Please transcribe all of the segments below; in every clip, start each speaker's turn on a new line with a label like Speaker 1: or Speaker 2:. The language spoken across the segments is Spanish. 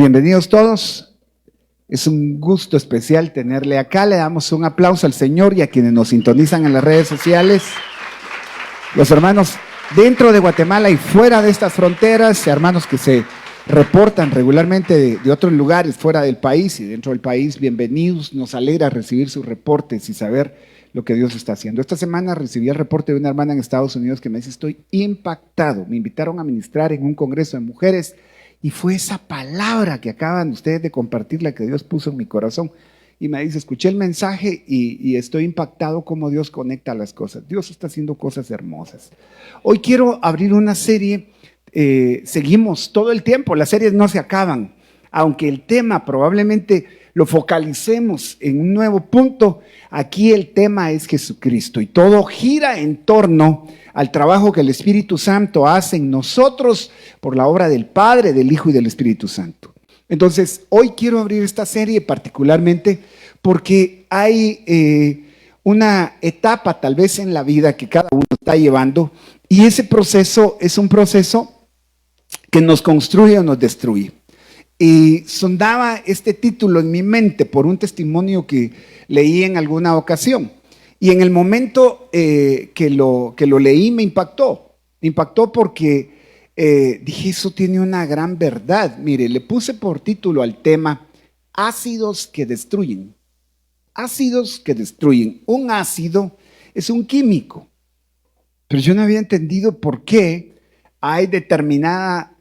Speaker 1: Bienvenidos todos. Es un gusto especial tenerle acá. Le damos un aplauso al Señor y a quienes nos sintonizan en las redes sociales. Los hermanos dentro de Guatemala y fuera de estas fronteras, hermanos que se reportan regularmente de otros lugares fuera del país y dentro del país, bienvenidos. Nos alegra recibir sus reportes y saber lo que Dios está haciendo. Esta semana recibí el reporte de una hermana en Estados Unidos que me dice: estoy impactado. Me invitaron a ministrar en un congreso de mujeres y fue esa palabra que acaban ustedes de compartir la que Dios puso en mi corazón. Y me dice: escuché el mensaje y estoy impactado cómo Dios conecta las cosas. Dios está haciendo cosas hermosas. Hoy quiero abrir una serie. Seguimos todo el tiempo, las series no se acaban, aunque el tema probablemente lo focalicemos en un nuevo punto. Aquí el tema es Jesucristo y todo gira en torno al trabajo que el Espíritu Santo hace en nosotros por la obra del Padre, del Hijo y del Espíritu Santo. Entonces, hoy quiero abrir esta serie particularmente porque hay una etapa tal vez en la vida que cada uno está llevando, y ese proceso es un proceso que nos construye o nos destruye. Y sondaba este título en mi mente por un testimonio que leí en alguna ocasión. Y en el momento que lo leí me impactó. Me impactó porque dije: eso tiene una gran verdad. Mire, le puse por título al tema: ácidos que destruyen. Ácidos que destruyen. Un ácido es un químico. Pero yo no había entendido por qué hay determinada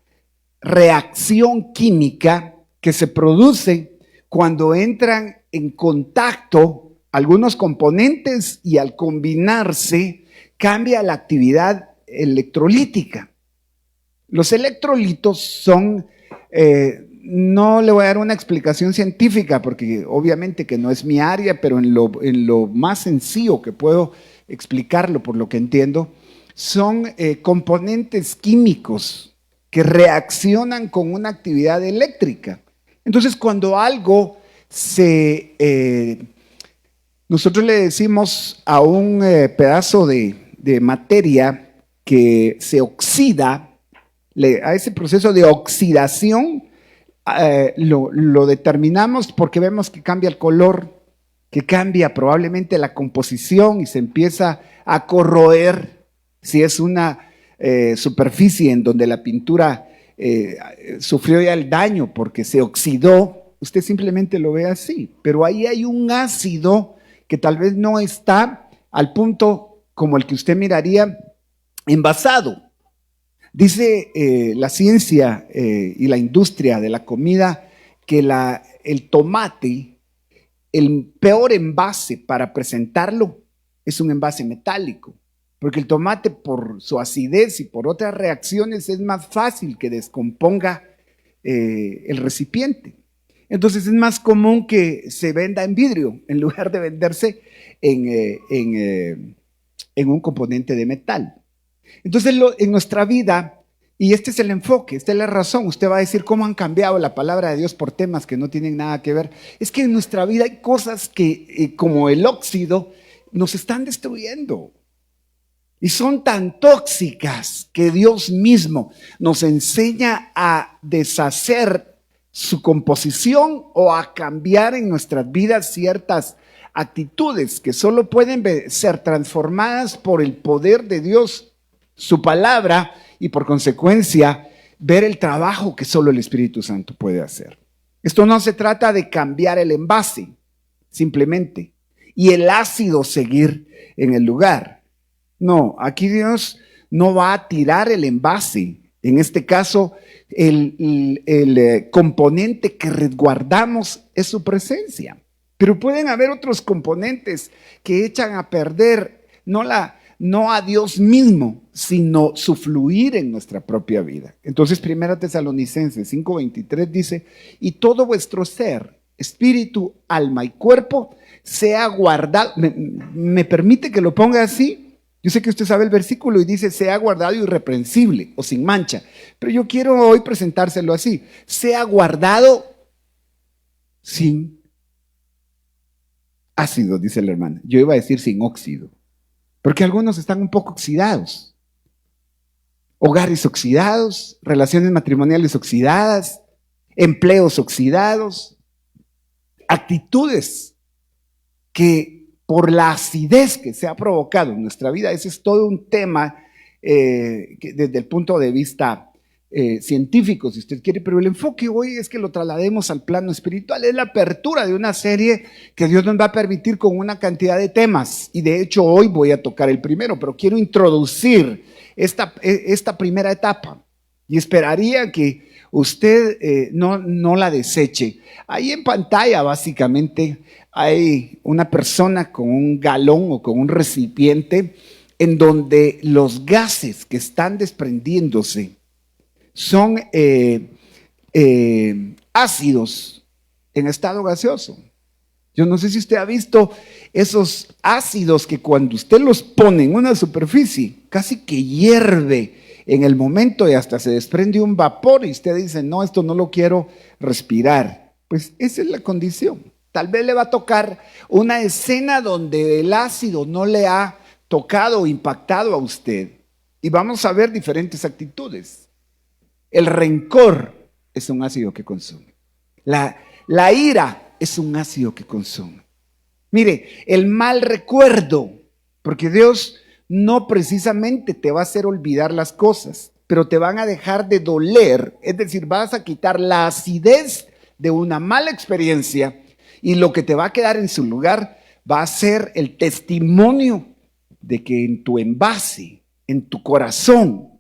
Speaker 1: reacción química que se produce cuando entran en contacto algunos componentes y al combinarse cambia la actividad electrolítica. Los electrolitos son, no le voy a dar una explicación científica porque obviamente que no es mi área, pero en lo más sencillo que puedo explicarlo por lo que entiendo, son componentes químicos que reaccionan con una actividad eléctrica. Entonces, cuando algo nosotros le decimos a un pedazo de materia que se oxida, a ese proceso de oxidación lo determinamos porque vemos que cambia el color, que cambia probablemente la composición y se empieza a corroer. Si es una superficie en donde la pintura sufrió ya el daño porque se oxidó, usted simplemente lo ve así. Pero ahí hay un ácido que tal vez no está al punto como el que usted miraría envasado. Dice la ciencia y la industria de la comida que el tomate, el peor envase para presentarlo es un envase metálico. Porque el tomate, por su acidez y por otras reacciones, es más fácil que descomponga el recipiente. Entonces es más común que se venda en vidrio en lugar de venderse en un componente de metal. Entonces en nuestra vida, y este es el enfoque, esta es la razón, usted va a decir: ¿cómo han cambiado la palabra de Dios por temas que no tienen nada que ver? Es que en nuestra vida hay cosas que, como el óxido, nos están destruyendo. Y son tan tóxicas que Dios mismo nos enseña a deshacer su composición o a cambiar en nuestras vidas ciertas actitudes que solo pueden ser transformadas por el poder de Dios, su palabra, y por consecuencia ver el trabajo que solo el Espíritu Santo puede hacer. Esto no se trata de cambiar el envase, simplemente, y el ácido seguir en el lugar. No, aquí Dios no va a tirar el envase. En este caso, el componente que resguardamos es su presencia. Pero pueden haber otros componentes que echan a perder no a Dios mismo, sino su fluir en nuestra propia vida. Entonces, 1 Tesalonicenses 5:23 dice: y todo vuestro ser, espíritu, alma y cuerpo sea guardado. ¿Me permite que lo ponga así? Yo sé que usted sabe el versículo y dice: sea guardado irreprensible o sin mancha. Pero yo quiero hoy presentárselo así: sea guardado sin ácido, dice la hermana. Yo iba a decir sin óxido, porque algunos están un poco oxidados. Hogares oxidados, relaciones matrimoniales oxidadas, empleos oxidados, actitudes que por la acidez que se ha provocado en nuestra vida, ese es todo un tema que desde el punto de vista científico, si usted quiere, pero el enfoque hoy es que lo traslademos al plano espiritual, es la apertura de una serie que Dios nos va a permitir con una cantidad de temas, y de hecho hoy voy a tocar el primero, pero quiero introducir esta primera etapa, y esperaría que usted no la deseche. Ahí en pantalla básicamente hay una persona con un galón o con un recipiente en donde los gases que están desprendiéndose son ácidos en estado gaseoso. Yo no sé si usted ha visto esos ácidos que cuando usted los pone en una superficie, casi que hierve en el momento y hasta se desprende un vapor y usted dice, no, esto no lo quiero respirar. Pues esa es la condición. Tal vez le va a tocar una escena donde el ácido no le ha tocado o impactado a usted. Y vamos a ver diferentes actitudes. El rencor es un ácido que consume. La ira es un ácido que consume. Mire, el mal recuerdo, porque Dios no precisamente te va a hacer olvidar las cosas, pero te van a dejar de doler, es decir, vas a quitar la acidez de una mala experiencia y lo que te va a quedar en su lugar va a ser el testimonio de que en tu envase, en tu corazón,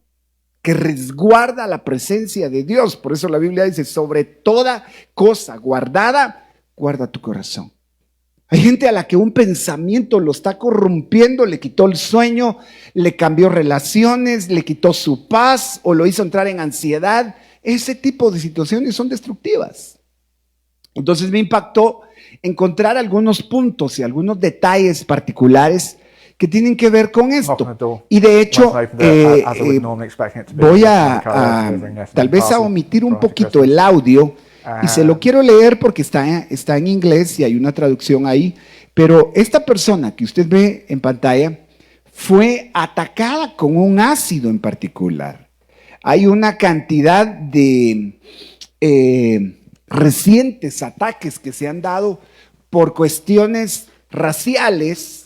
Speaker 1: que resguarda la presencia de Dios. Por eso la Biblia dice, sobre toda cosa guardada, guarda tu corazón. Hay gente a la que un pensamiento lo está corrompiendo, le quitó el sueño, le cambió relaciones, le quitó su paz o lo hizo entrar en ansiedad. Ese tipo de situaciones son destructivas. Entonces me impactó encontrar algunos puntos y algunos detalles particulares que tienen que ver con esto. Y de hecho, voy a tal vez a omitir un poquito el audio y se lo quiero leer porque está en inglés y hay una traducción ahí. Pero esta persona que usted ve en pantalla fue atacada con un ácido en particular. Hay una cantidad de recientes ataques que se han dado por cuestiones raciales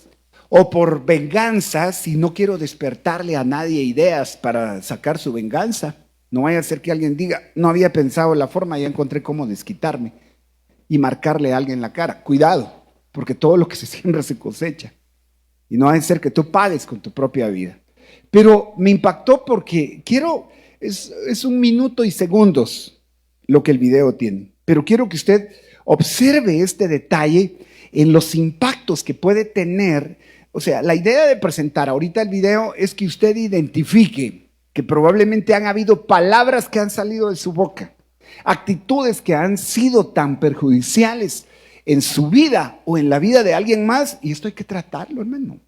Speaker 1: o por venganzas, y no quiero despertarle a nadie ideas para sacar su venganza. No vaya a ser que alguien diga, no había pensado la forma, ya encontré cómo desquitarme y marcarle a alguien la cara. Cuidado, porque todo lo que se siembra se cosecha. Y no va a ser que tú pagues con tu propia vida. Pero me impactó porque es 1 minuto y segundos lo que el video tiene. Pero quiero que usted observe este detalle en los impactos que puede tener. O sea, la idea de presentar ahorita el video es que usted identifique que probablemente han habido palabras que han salido de su boca, actitudes que han sido tan perjudiciales en su vida o en la vida de alguien más, y esto hay que tratarlo, hermano.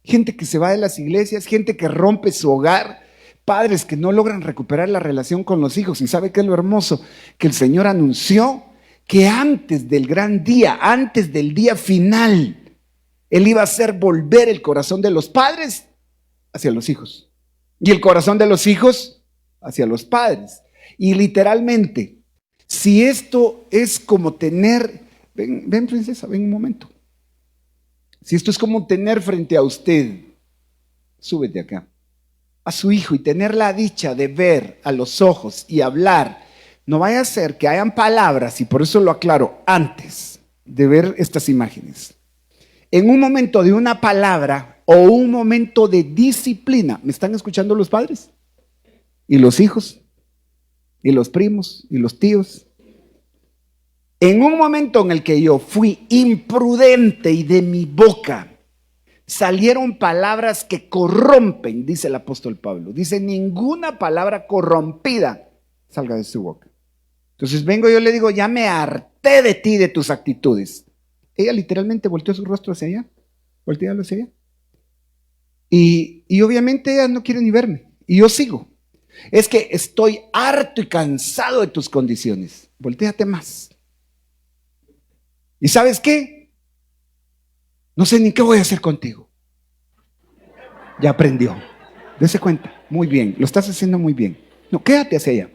Speaker 1: Gente que se va de las iglesias, gente que rompe su hogar, padres que no logran recuperar la relación con los hijos. ¿Y sabe qué es lo hermoso? Que el Señor anunció que antes del gran día, antes del día final, Él iba a hacer volver el corazón de los padres hacia los hijos y el corazón de los hijos hacia los padres. Y literalmente, si esto es como tener, ven princesa, ven un momento. Si esto es como tener frente a usted, súbete acá, a su hijo y tener la dicha de ver a los ojos y hablar, no vaya a ser que hayan palabras, y por eso lo aclaro, antes de ver estas imágenes. En un momento de una palabra o un momento de disciplina, ¿me están escuchando los padres? Y los hijos, y los primos, y los tíos. En un momento en el que yo fui imprudente y de mi boca salieron palabras que corrompen, dice el apóstol Pablo. Dice, ninguna palabra corrompida salga de su boca. Entonces vengo yo le digo, ya me harté de ti, de tus actitudes. Ella literalmente volteó su rostro hacia allá, voltealo hacia allá. Y obviamente ella no quiere ni verme. Y yo sigo. Es que estoy harto y cansado de tus condiciones. Voltéate más. ¿Y sabes qué? No sé ni qué voy a hacer contigo. Ya aprendió. Dese cuenta. Muy bien. Lo estás haciendo muy bien. No, quédate hacia allá.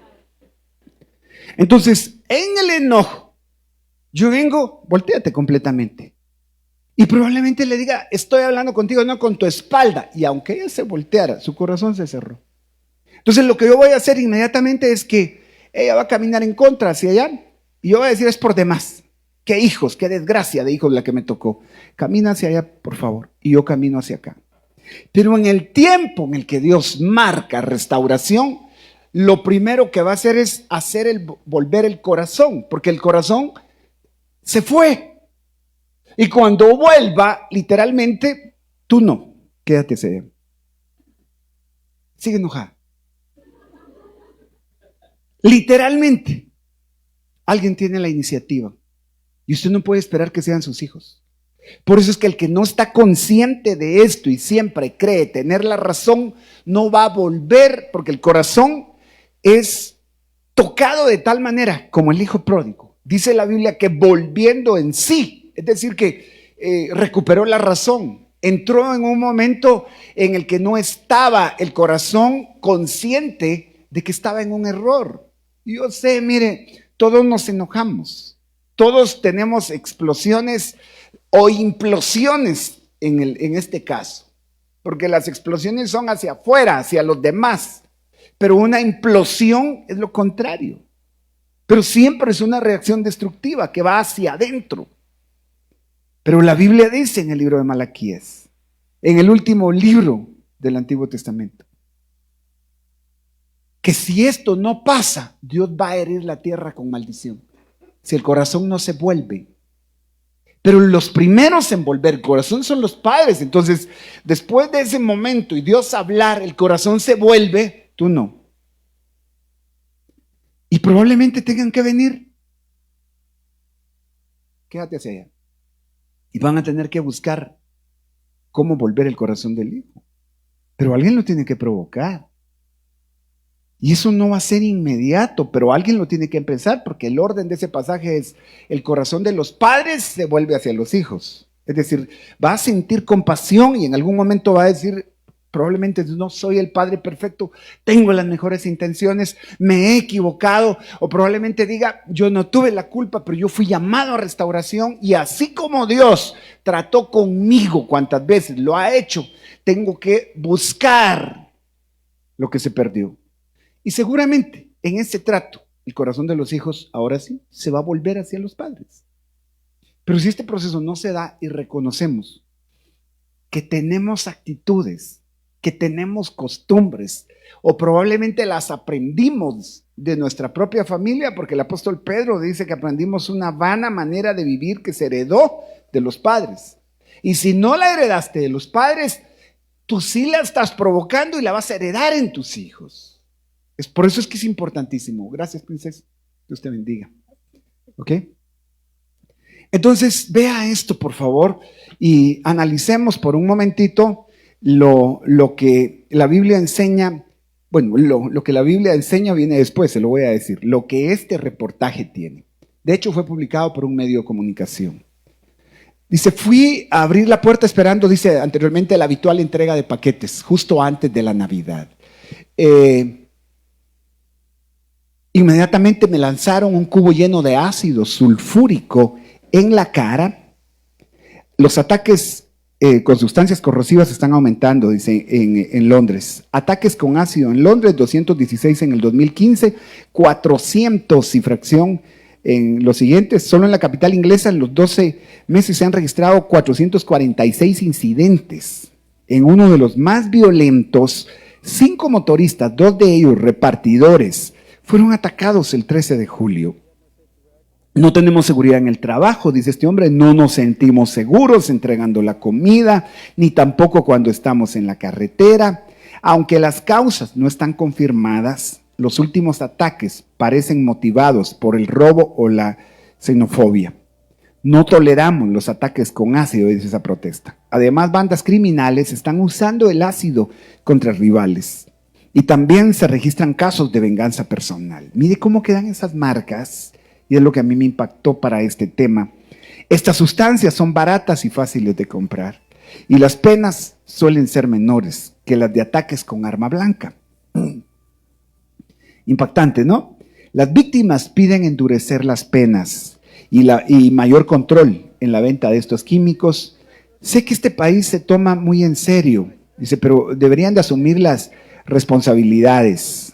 Speaker 1: Entonces, en el enojo, yo vengo, voltéate completamente. Y probablemente le diga, estoy hablando contigo, no con tu espalda. Y aunque ella se volteara, su corazón se cerró. Entonces lo que yo voy a hacer inmediatamente es que ella va a caminar en contra hacia allá. Y yo voy a decir, es por demás. Qué hijos, qué desgracia de hijos la que me tocó. Camina hacia allá, por favor. Y yo camino hacia acá. Pero en el tiempo en el que Dios marca restauración, lo primero que va a hacer es volver el corazón. Porque el corazón se fue. Y cuando vuelva, literalmente, tú no, quédate allá. Sigue enojada. Literalmente, alguien tiene la iniciativa y usted no puede esperar que sean sus hijos. Por eso es que el que no está consciente de esto y siempre cree tener la razón, no va a volver, porque el corazón es tocado de tal manera como el hijo pródigo. Dice la Biblia que volviendo en sí, es decir que recuperó la razón. Entró en un momento en el que no estaba el corazón consciente de que estaba en un error. Yo sé, mire, todos nos enojamos, todos tenemos explosiones o implosiones en este caso, porque las explosiones son hacia afuera, hacia los demás, pero una implosión es lo contrario, pero siempre es una reacción destructiva que va hacia adentro. Pero la Biblia dice en el libro de Malaquías, en el último libro del Antiguo Testamento, que si esto no pasa, Dios va a herir la tierra con maldición, si el corazón no se vuelve. Pero los primeros en volver el corazón son los padres. Entonces, después de ese momento y Dios hablar, el corazón se vuelve, tú no. Y probablemente tengan que venir. Quédate hacia allá. Y van a tener que buscar cómo volver el corazón del hijo. Pero alguien lo tiene que provocar. Y eso no va a ser inmediato, pero alguien lo tiene que empezar, porque el orden de ese pasaje es: el corazón de los padres se vuelve hacia los hijos. Es decir, va a sentir compasión y en algún momento va a decir, probablemente no soy el padre perfecto, tengo las mejores intenciones, me he equivocado, o probablemente diga, yo no tuve la culpa, pero yo fui llamado a restauración y así como Dios trató conmigo cuantas veces lo ha hecho, tengo que buscar lo que se perdió. Y seguramente en ese trato, el corazón de los hijos, ahora sí, se va a volver hacia los padres. Pero si este proceso no se da y reconocemos que tenemos actitudes, que tenemos costumbres, o probablemente las aprendimos de nuestra propia familia, porque el apóstol Pedro dice que aprendimos una vana manera de vivir que se heredó de los padres. Y si no la heredaste de los padres, tú sí la estás provocando y la vas a heredar en tus hijos. Por eso es que es importantísimo. Gracias, princesa. Dios te bendiga. ¿Ok? Entonces, vea esto, por favor, y analicemos por un momentito lo que la Biblia enseña. Bueno, lo que la Biblia enseña viene después, se lo voy a decir. Lo que este reportaje tiene. De hecho, fue publicado por un medio de comunicación. Dice, fui a abrir la puerta esperando, dice anteriormente, la habitual entrega de paquetes, justo antes de la Navidad. Inmediatamente me lanzaron un cubo lleno de ácido sulfúrico en la cara. Los ataques con sustancias corrosivas están aumentando, dice, en Londres. Ataques con ácido en Londres, 216 en el 2015, 400 y fracción en los siguientes. Solo en la capital inglesa en los 12 meses se han registrado 446 incidentes. En uno de los más violentos, 5 motoristas, 2 de ellos repartidores, fueron atacados el 13 de julio. No tenemos seguridad en el trabajo, dice este hombre, no nos sentimos seguros entregando la comida, ni tampoco cuando estamos en la carretera. Aunque las causas no están confirmadas, los últimos ataques parecen motivados por el robo o la xenofobia. No toleramos los ataques con ácido, dice esa protesta. Además, bandas criminales están usando el ácido contra rivales. Y también se registran casos de venganza personal. Mire cómo quedan esas marcas, y es lo que a mí me impactó para este tema. Estas sustancias son baratas y fáciles de comprar, y las penas suelen ser menores que las de ataques con arma blanca. Impactante, ¿no? Las víctimas piden endurecer las penas y mayor control en la venta de estos químicos. Sé que este país se toma muy en serio, dice, pero deberían de asumir las responsabilidades.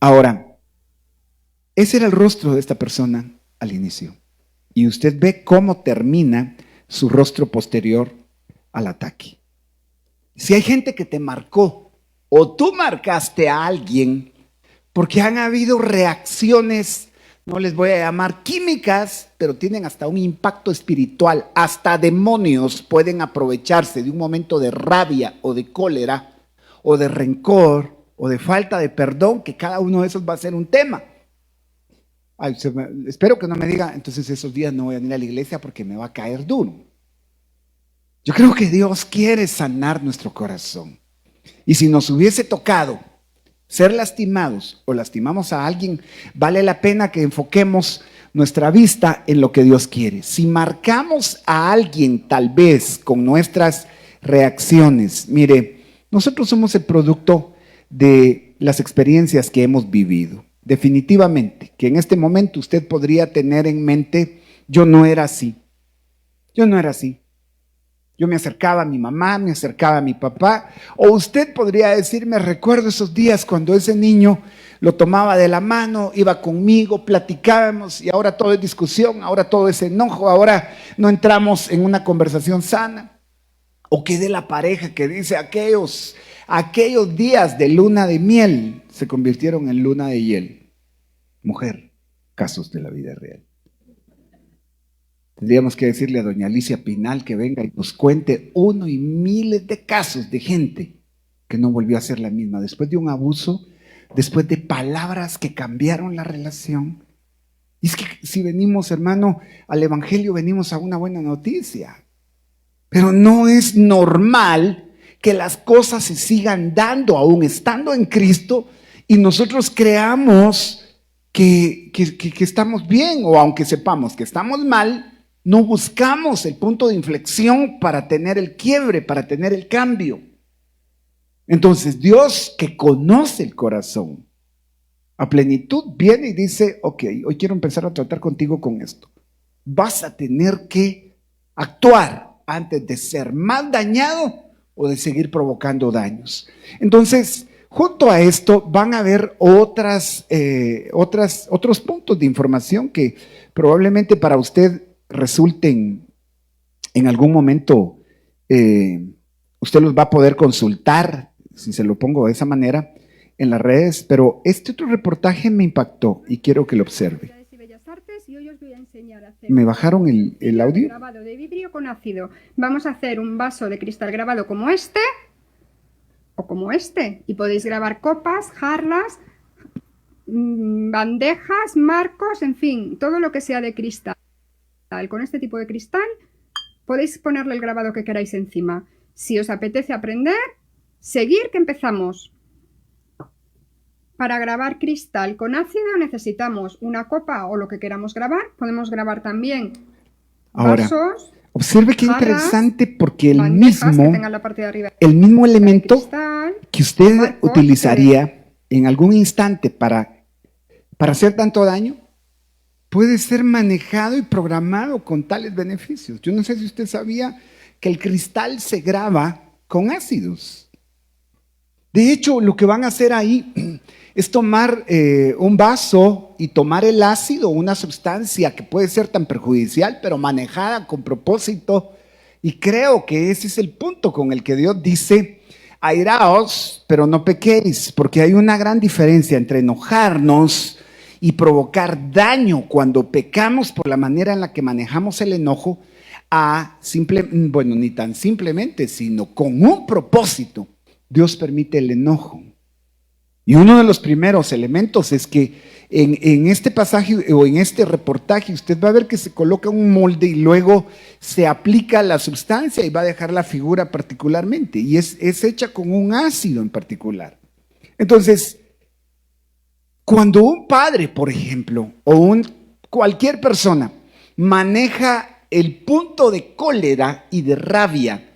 Speaker 1: Ahora, ese era el rostro de esta persona al inicio. Y usted ve cómo termina su rostro posterior al ataque. Si hay gente que te marcó o tú marcaste a alguien, porque han habido reacciones, no les voy a llamar químicas, pero tienen hasta un impacto espiritual. Hasta demonios pueden aprovecharse de un momento de rabia o de cólera o de rencor o de falta de perdón, que cada uno de esos va a ser un tema. Ay, espero que no me diga, entonces esos días no voy a ir a la iglesia porque me va a caer duro. Yo creo que Dios quiere sanar nuestro corazón. Y si nos hubiese tocado ser lastimados o lastimamos a alguien, vale la pena que enfoquemos nuestra vista en lo que Dios quiere. Si marcamos a alguien tal vez con nuestras reacciones, mire, nosotros somos el producto de las experiencias que hemos vivido. Definitivamente, que en este momento usted podría tener en mente, yo no era así. Yo no era así. Yo me acercaba a mi mamá, me acercaba a mi papá, o usted podría decir, me recuerdo esos días cuando ese niño lo tomaba de la mano, iba conmigo, platicábamos y ahora todo es discusión, ahora todo es enojo, ahora no entramos en una conversación sana. O que de la pareja que dice aquellos días de luna de miel se convirtieron en luna de hiel. Mujer, casos de la vida real. Tendríamos que decirle a doña Alicia Pinal que venga y nos cuente uno y miles de casos de gente que no volvió a ser la misma después de un abuso, después de palabras que cambiaron la relación. Y es que si venimos, hermano, al evangelio, venimos a una buena noticia. Pero no es normal que las cosas se sigan dando aún estando en Cristo y nosotros creamos que estamos bien, o aunque sepamos que estamos mal, no buscamos el punto de inflexión para tener el quiebre, para tener el cambio. Entonces Dios, que conoce el corazón a plenitud, viene y dice, ok, hoy quiero empezar a tratar contigo con esto. Vas a tener que actuar antes de ser más dañado o de seguir provocando daños. Entonces, junto a esto van a haber otros puntos de información que probablemente para usted resulten en algún momento, usted los va a poder consultar, si se lo pongo de esa manera, en las redes, pero este otro reportaje me impactó y quiero que lo observe.
Speaker 2: Y hoy os voy a enseñar a hacer
Speaker 1: ¿Me bajaron el audio?
Speaker 2: Grabado de vidrio con ácido. Vamos a hacer un vaso de cristal grabado como este o como este. Y podéis grabar copas, jarras, bandejas, marcos, en fin, todo lo que sea de cristal. Con este tipo de cristal podéis ponerle el grabado que queráis encima. Si os apetece aprender, seguir que empezamos. Para grabar cristal con ácido necesitamos una copa o lo que queramos grabar. Podemos grabar también vasos.
Speaker 1: Ahora, observe qué
Speaker 2: jarras,
Speaker 1: interesante, porque el
Speaker 2: mismo
Speaker 1: elemento
Speaker 2: cristal,
Speaker 1: que usted
Speaker 2: marcos,
Speaker 1: utilizaría en algún instante para hacer tanto daño, puede ser manejado y programado con tales beneficios. Yo no sé si usted sabía que el cristal se graba con ácidos. De hecho, lo que van a hacer ahí es tomar un vaso y tomar el ácido, una sustancia que puede ser tan perjudicial, pero manejada con propósito. Y creo que ese es el punto con el que Dios dice, airaos, pero no pequéis, porque hay una gran diferencia entre enojarnos y provocar daño cuando pecamos por la manera en la que manejamos el enojo, ni tan simplemente, sino con un propósito. Dios permite el enojo. Y uno de los primeros elementos es que en este pasaje o en este reportaje usted va a ver que se coloca un molde y luego se aplica la sustancia y va a dejar la figura particularmente. Y es hecha con un ácido en particular. Entonces, cuando un padre, por ejemplo, o cualquier persona maneja el punto de cólera y de rabia,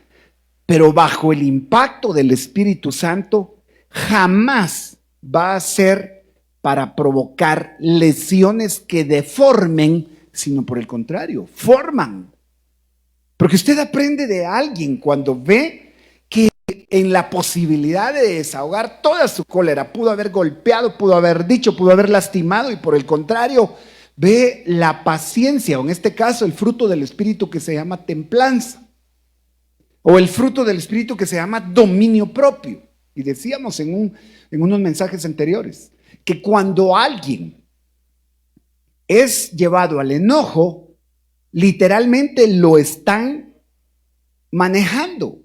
Speaker 1: pero bajo el impacto del Espíritu Santo, jamás va a ser para provocar lesiones que deformen, sino por el contrario, forman. Porque usted aprende de alguien cuando ve que en la posibilidad de desahogar toda su cólera, pudo haber golpeado, pudo haber dicho, pudo haber lastimado, y por el contrario, ve la paciencia, o en este caso el fruto del Espíritu que se llama templanza, o el fruto del Espíritu que se llama dominio propio. Y decíamos en unos mensajes anteriores, que cuando alguien es llevado al enojo, literalmente lo están manejando.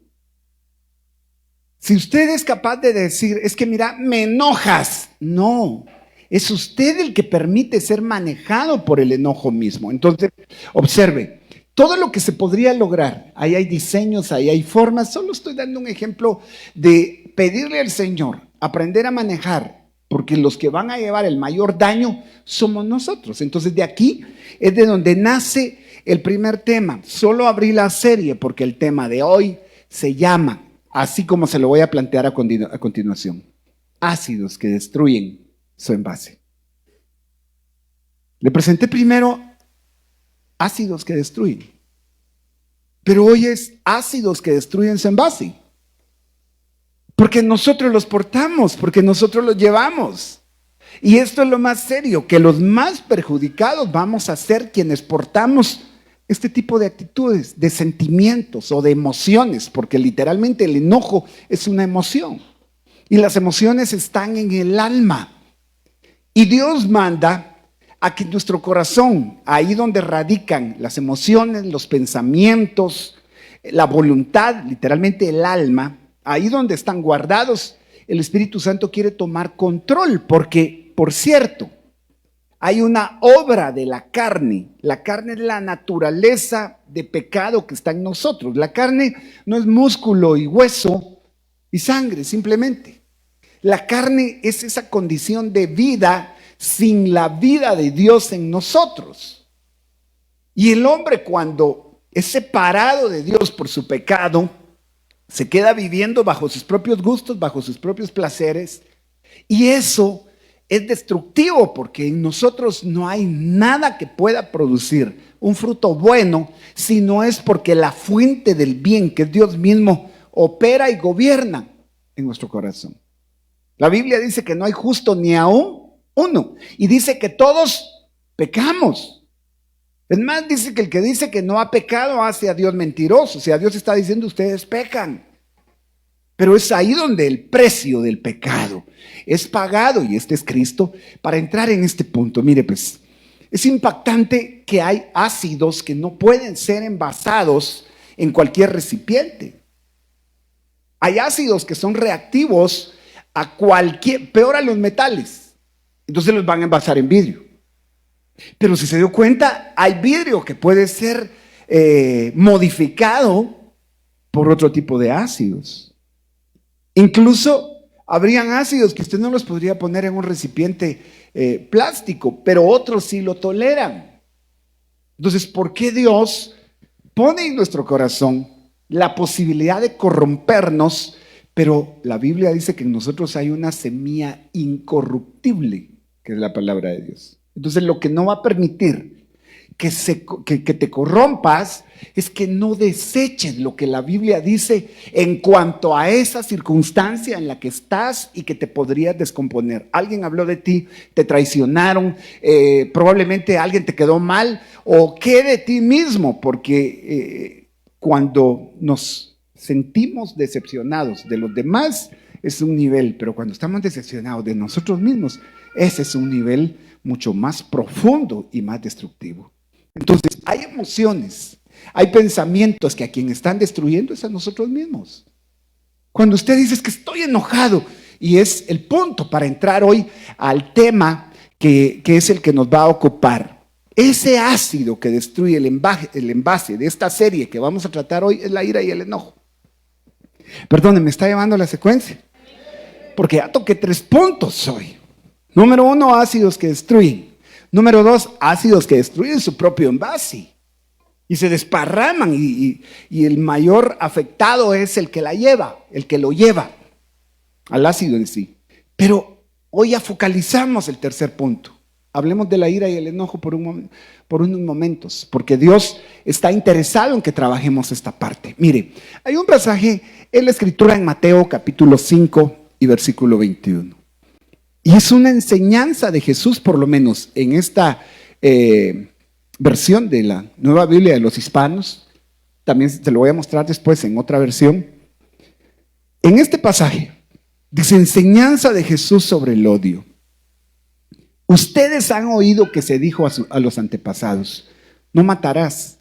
Speaker 1: Si usted es capaz de decir, es que mira, me enojas, no, es usted el que permite ser manejado por el enojo mismo. Entonces, observe, todo lo que se podría lograr, ahí hay diseños, ahí hay formas, solo estoy dando un ejemplo de pedirle al Señor, aprender a manejar, porque los que van a llevar el mayor daño somos nosotros. Entonces de aquí es de donde nace el primer tema. Solo abrí la serie porque el tema de hoy se llama, así como se lo voy a plantear a continuación, ácidos que destruyen su envase. Le presenté primero ácidos que destruyen, pero hoy es ácidos que destruyen su envase. Porque nosotros los portamos, porque nosotros los llevamos. Y esto es lo más serio, que los más perjudicados vamos a ser quienes portamos este tipo de actitudes, de sentimientos o de emociones, porque literalmente el enojo es una emoción. Y las emociones están en el alma. Y Dios manda a que nuestro corazón, ahí donde radican las emociones, los pensamientos, la voluntad, literalmente el alma, ahí donde están guardados, el Espíritu Santo quiere tomar control, porque, por cierto, hay una obra de la carne. La carne es la naturaleza de pecado que está en nosotros. La carne no es músculo y hueso y sangre, simplemente. La carne es esa condición de vida sin la vida de Dios en nosotros. Y el hombre, cuando es separado de Dios por su pecado, se queda viviendo bajo sus propios gustos, bajo sus propios placeres, y eso es destructivo porque en nosotros no hay nada que pueda producir un fruto bueno si no es porque la fuente del bien, que es Dios mismo, opera y gobierna en nuestro corazón. La Biblia dice que no hay justo ni aún uno, y dice que todos pecamos. Es más, dice que el que dice que no ha pecado hace a Dios mentiroso. O sea, Dios está diciendo, ustedes pecan. Pero es ahí donde el precio del pecado es pagado, y este es Cristo. Para entrar en este punto, mire pues, es impactante que hay ácidos que no pueden ser envasados en cualquier recipiente. Hay ácidos que son reactivos a cualquier, peor a los metales. Entonces los van a envasar en vidrio. Pero si se dio cuenta, hay vidrio que puede ser modificado por otro tipo de ácidos. Incluso habrían ácidos que usted no los podría poner en un recipiente plástico, pero otros sí lo toleran. Entonces, ¿por qué Dios pone en nuestro corazón la posibilidad de corrompernos? Pero la Biblia dice que en nosotros hay una semilla incorruptible, que es la palabra de Dios. Entonces, lo que no va a permitir que te corrompas es que no deseches lo que la Biblia dice en cuanto a esa circunstancia en la que estás y que te podrías descomponer. Alguien habló de ti, te traicionaron, probablemente alguien te quedó mal, o qué de ti mismo, porque cuando nos sentimos decepcionados de los demás es un nivel, pero cuando estamos decepcionados de nosotros mismos, ese es un nivel mucho más profundo y más destructivo. Entonces, hay emociones, hay pensamientos que a quien están destruyendo es a nosotros mismos. Cuando usted dice que estoy enojado, y es el punto para entrar hoy al tema que es el que nos va a ocupar. Ese ácido que destruye el envase de esta serie que vamos a tratar hoy es la ira y el enojo. Perdón, ¿me está llevando la secuencia? Porque ya toqué 3 puntos hoy. Número 1, ácidos que destruyen. Número 2, ácidos que destruyen su propio envase y se desparraman, y el mayor afectado es el que la lleva, el que lo lleva al ácido en sí. Pero Hoy ya focalizamos el tercer punto. Hablemos de la ira y el enojo por unos momentos, porque Dios está interesado en que trabajemos esta parte. Mire, hay un pasaje en la Escritura en Mateo capítulo 5 y versículo 21. Y es una enseñanza de Jesús, por lo menos en esta versión de la Nueva Biblia de los Hispanos. También se lo voy a mostrar después en otra versión. En este pasaje dice: enseñanza de Jesús sobre el odio. Ustedes han oído que se dijo a los antepasados: no matarás.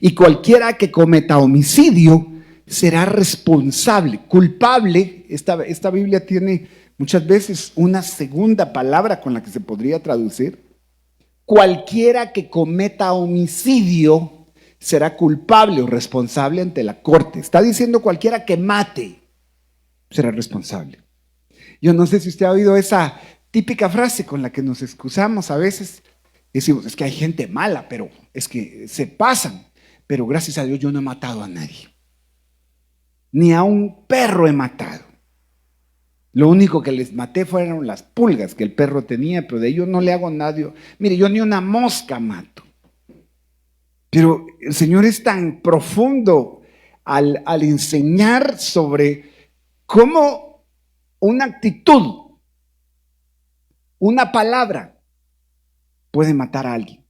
Speaker 1: Y cualquiera que cometa homicidio será responsable, culpable. Esta Biblia tiene muchas veces una segunda palabra con la que se podría traducir. Cualquiera que cometa homicidio será culpable o responsable ante la corte. Está diciendo cualquiera que mate será responsable. Yo no sé si usted ha oído esa típica frase con la que nos excusamos a veces. Decimos: es que hay gente mala, pero es que se pasan. Pero gracias a Dios yo no he matado a nadie. Ni a un perro he matado. Lo único que les maté fueron las pulgas que el perro tenía, pero de ello no le hago nada. Mire, yo ni una mosca mato. Pero el Señor es tan profundo al enseñar sobre cómo una actitud, una palabra puede matar a alguien.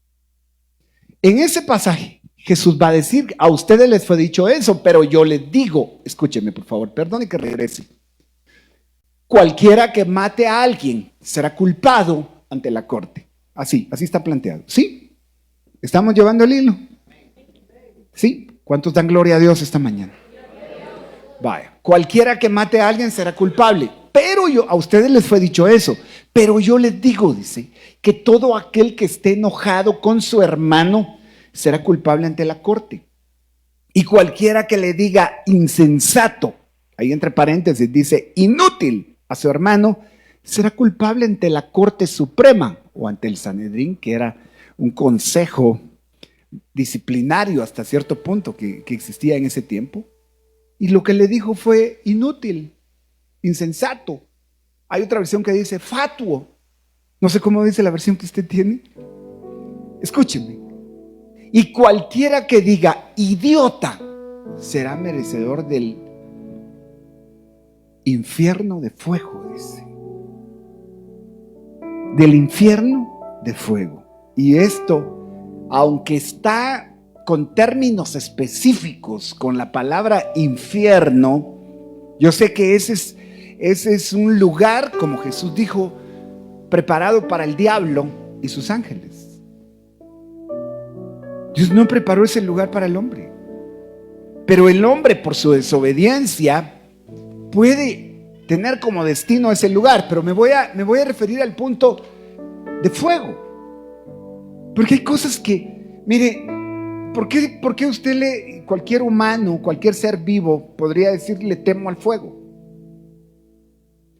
Speaker 1: En ese pasaje Jesús va a decir: a ustedes les fue dicho eso, pero yo les digo, escúcheme por favor, perdone que regrese. Cualquiera que mate a alguien será culpado ante la corte. Así está planteado. ¿Sí? ¿Estamos llevando el hilo? ¿Sí? ¿Cuántos dan gloria a Dios esta mañana? Vaya, cualquiera que mate a alguien será culpable. Pero a ustedes les fue dicho eso. Pero yo les digo, dice, que todo aquel que esté enojado con su hermano será culpable ante la corte. Y cualquiera que le diga insensato, ahí entre paréntesis dice inútil, a su hermano, será culpable ante la Corte Suprema o ante el Sanedrín, que era un consejo disciplinario hasta cierto punto que existía en ese tiempo. Y lo que le dijo fue inútil, insensato. Hay otra versión que dice fatuo. No sé cómo dice la versión que usted tiene. Escúcheme. Y cualquiera que diga idiota será merecedor del infierno de fuego, dice. Del infierno de fuego. Y esto, aunque está con términos específicos, con la palabra infierno, yo sé que ese es un lugar, como Jesús dijo, preparado para el diablo y sus ángeles. Dios no preparó ese lugar para el hombre. Pero el hombre, por su desobediencia, puede tener como destino ese lugar. Pero me voy a referir al punto de fuego. Porque hay cosas que, mire, ¿por qué usted cualquier humano, cualquier ser vivo podría decir le temo al fuego?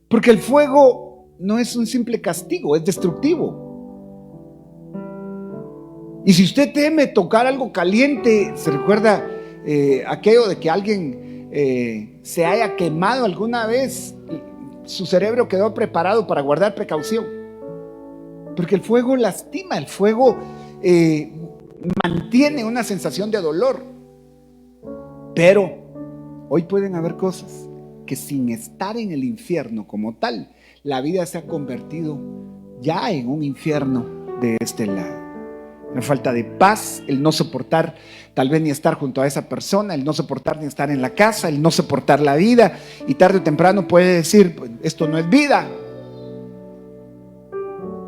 Speaker 1: Porque el fuego no es un simple castigo, es destructivo. Y si usted teme tocar algo caliente, ¿se recuerda aquello de que alguien se haya quemado alguna vez? Su cerebro quedó preparado para guardar precaución. Porque el fuego lastima, el fuego mantiene una sensación de dolor. Pero hoy pueden haber cosas que sin estar en el infierno como tal, la vida se ha convertido ya en un infierno de este lado. La falta de paz, el no soportar tal vez ni estar junto a esa persona, el no soportar ni estar en la casa, el no soportar la vida, y tarde o temprano puede decir, pues, esto no es vida.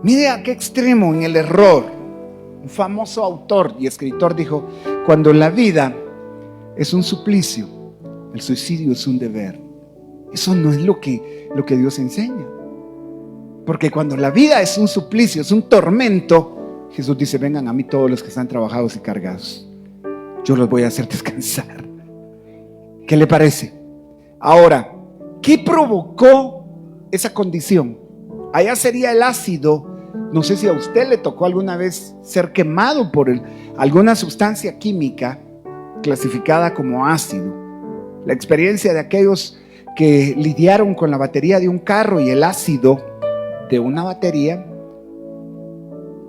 Speaker 1: Mire a qué extremo en el error. Un famoso autor y escritor dijo: cuando la vida es un suplicio, el suicidio es un deber. Eso no es lo que Dios enseña. Porque cuando la vida es un suplicio, es un tormento, Jesús dice: vengan a mí todos los que están trabajados y cargados, yo los voy a hacer descansar. ¿Qué le parece? Ahora, ¿qué provocó esa condición? Allá sería el ácido. No sé si a usted le tocó alguna vez ser quemado por alguna sustancia química clasificada como ácido. La experiencia de aquellos que lidiaron con la batería de un carro y el ácido de una batería,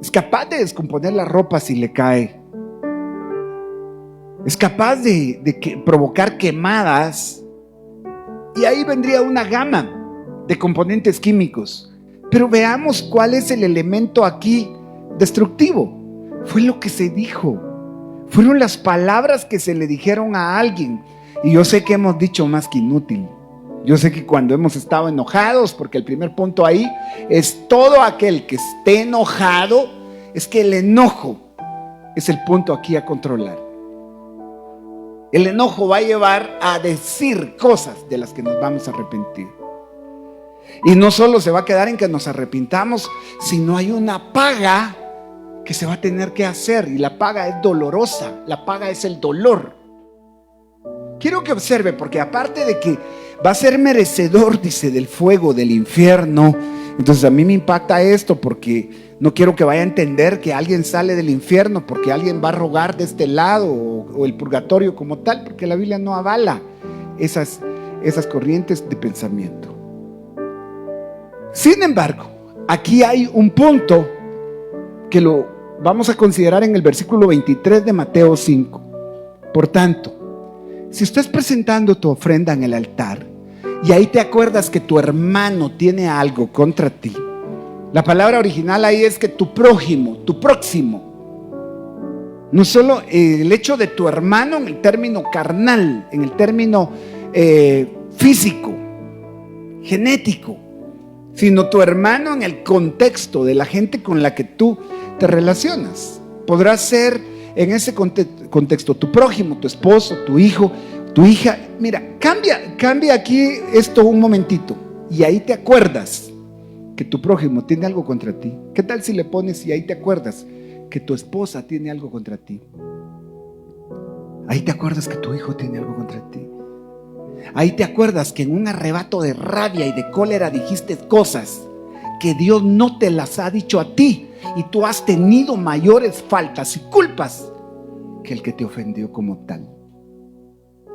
Speaker 1: es capaz de descomponer la ropa si le cae, es capaz de provocar quemadas, y ahí vendría una gama de componentes químicos. Pero veamos cuál es el elemento aquí destructivo. Fue lo que se dijo, fueron las palabras que se le dijeron a alguien. Y yo sé que hemos dicho más que inútil. Yo sé que cuando hemos estado enojados, porque el primer punto ahí es todo aquel que esté enojado, es que el enojo es el punto aquí a controlar. El enojo va a llevar a decir cosas de las que nos vamos a arrepentir. Y no solo se va a quedar en que nos arrepintamos, sino hay una paga que se va a tener que hacer, y la paga es dolorosa, la paga es el dolor. Quiero que observe, porque aparte de que va a ser merecedor, dice, del fuego del infierno, entonces a mí me impacta esto, porque no quiero que vaya a entender que alguien sale del infierno porque alguien va a rogar de este lado, o el purgatorio como tal, porque la Biblia no avala esas corrientes de pensamiento. Sin embargo, aquí hay un punto que lo vamos a considerar en el versículo 23 de Mateo 5. Por tanto, si estás presentando tu ofrenda en el altar y ahí te acuerdas que tu hermano tiene algo contra ti, la palabra original ahí es que tu prójimo, tu próximo, no solo el hecho de tu hermano en el término carnal, en el término físico, genético, sino tu hermano en el contexto de la gente con la que tú te relacionas. Podrá ser en ese contexto tu prójimo, tu esposo, tu hijo, tu hija. Mira, cambia aquí esto un momentito, y ahí te acuerdas que tu prójimo tiene algo contra ti. ¿Qué tal si le pones y ahí te acuerdas que tu esposa tiene algo contra ti? Ahí te acuerdas que tu hijo tiene algo contra ti. Ahí te acuerdas que en un arrebato de rabia y de cólera dijiste cosas que Dios no te las ha dicho a ti, y tú has tenido mayores faltas y culpas que el que te ofendió como tal.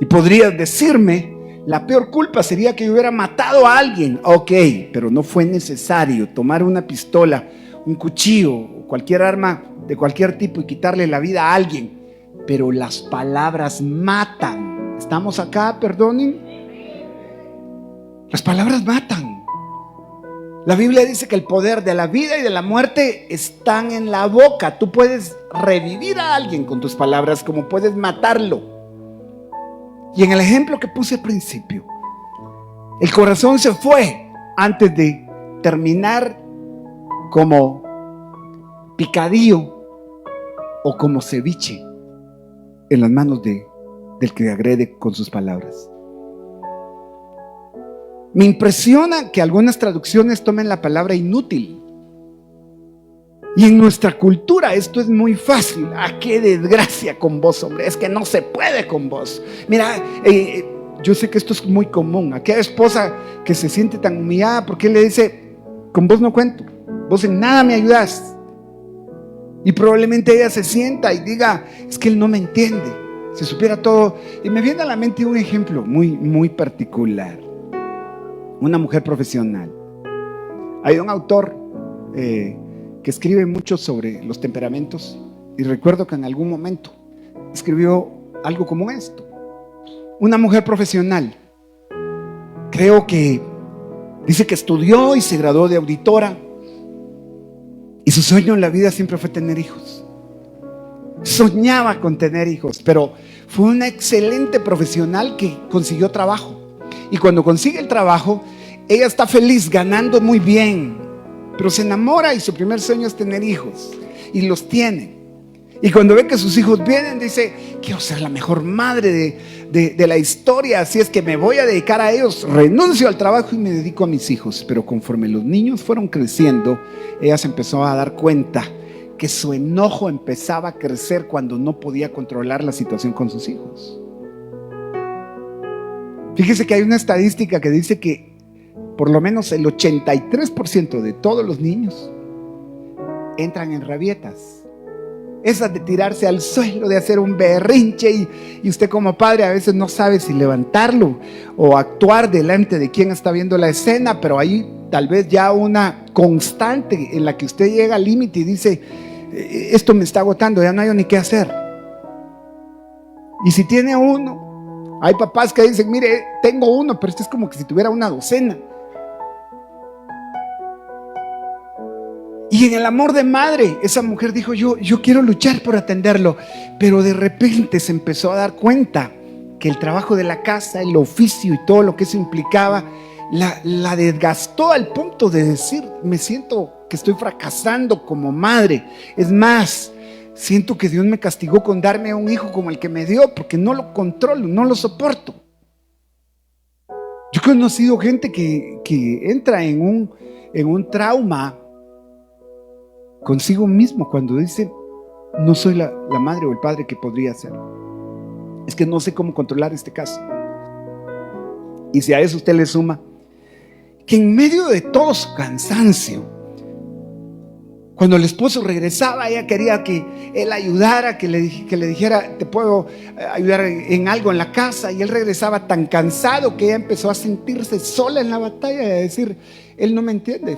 Speaker 1: Y podrías decirme, la peor culpa sería que yo hubiera matado a alguien. Ok, pero no fue necesario tomar una pistola, un cuchillo o cualquier arma de cualquier tipo y quitarle la vida a alguien. Pero las palabras matan. ¿Estamos acá? Perdonen. Las palabras matan. La Biblia dice que el poder de la vida y de la muerte están en la boca. Tú puedes revivir a alguien con tus palabras, como puedes matarlo. Y en el ejemplo que puse al principio, el corazón se fue antes de terminar como picadillo o como ceviche en las manos del que agrede con sus palabras. Me impresiona que algunas traducciones tomen la palabra inútil. Y en nuestra cultura esto es muy fácil. ¡Ah, qué desgracia con vos, hombre! Es que no se puede con vos. Mira, yo sé que esto es muy común. Aquella esposa que se siente tan humillada porque él le dice, con vos no cuento, vos en nada me ayudás. Y probablemente ella se sienta y diga, es que él no me entiende. Si supiera todo. Y me viene a la mente un ejemplo muy, muy particular. Una mujer profesional. Hay un autor que escribe mucho sobre los temperamentos, y recuerdo que en algún momento escribió algo como esto. Una mujer profesional, creo que dice que estudió y se graduó de auditora, y su sueño en la vida siempre fue tener hijos. Soñaba con tener hijos, pero fue una excelente profesional que consiguió trabajo. Y cuando consigue el trabajo, ella está feliz, ganando muy bien, pero se enamora y su primer sueño es tener hijos, y los tiene. Y cuando ve que sus hijos vienen, dice, quiero ser la mejor madre de la historia, así es que me voy a dedicar a ellos, renuncio al trabajo y me dedico a mis hijos. Pero conforme los niños fueron creciendo, ella se empezó a dar cuenta que su enojo empezaba a crecer cuando no podía controlar la situación con sus hijos. Fíjese que hay una estadística que dice que por lo menos el 83% de todos los niños entran en rabietas. Esas de tirarse al suelo, de hacer un berrinche, y usted como padre a veces no sabe si levantarlo o actuar delante de quien está viendo la escena, pero ahí tal vez ya una constante en la que usted llega al límite y dice, esto me está agotando, ya no hay ni qué hacer. Y si tiene uno, hay papás que dicen, mire, tengo uno, pero esto es como que si tuviera una docena. Y en el amor de madre, esa mujer dijo, yo quiero luchar por atenderlo. Pero de repente se empezó a dar cuenta que el trabajo de la casa, el oficio y todo lo que eso implicaba, la desgastó al punto de decir, me siento que estoy fracasando como madre. Es más, siento que Dios me castigó con darme un hijo como el que me dio, porque no lo controlo, no lo soporto. Yo he conocido gente que entra en un trauma consigo mismo cuando dice, no soy la madre o el padre que podría ser. Es que no sé cómo controlar este caso. Y si a eso usted le suma que en medio de todo su cansancio, cuando el esposo regresaba, ella quería que él ayudara, que le dijera, te puedo ayudar en algo en la casa, y él regresaba tan cansado que ella empezó a sentirse sola en la batalla y a decir, él no me entiende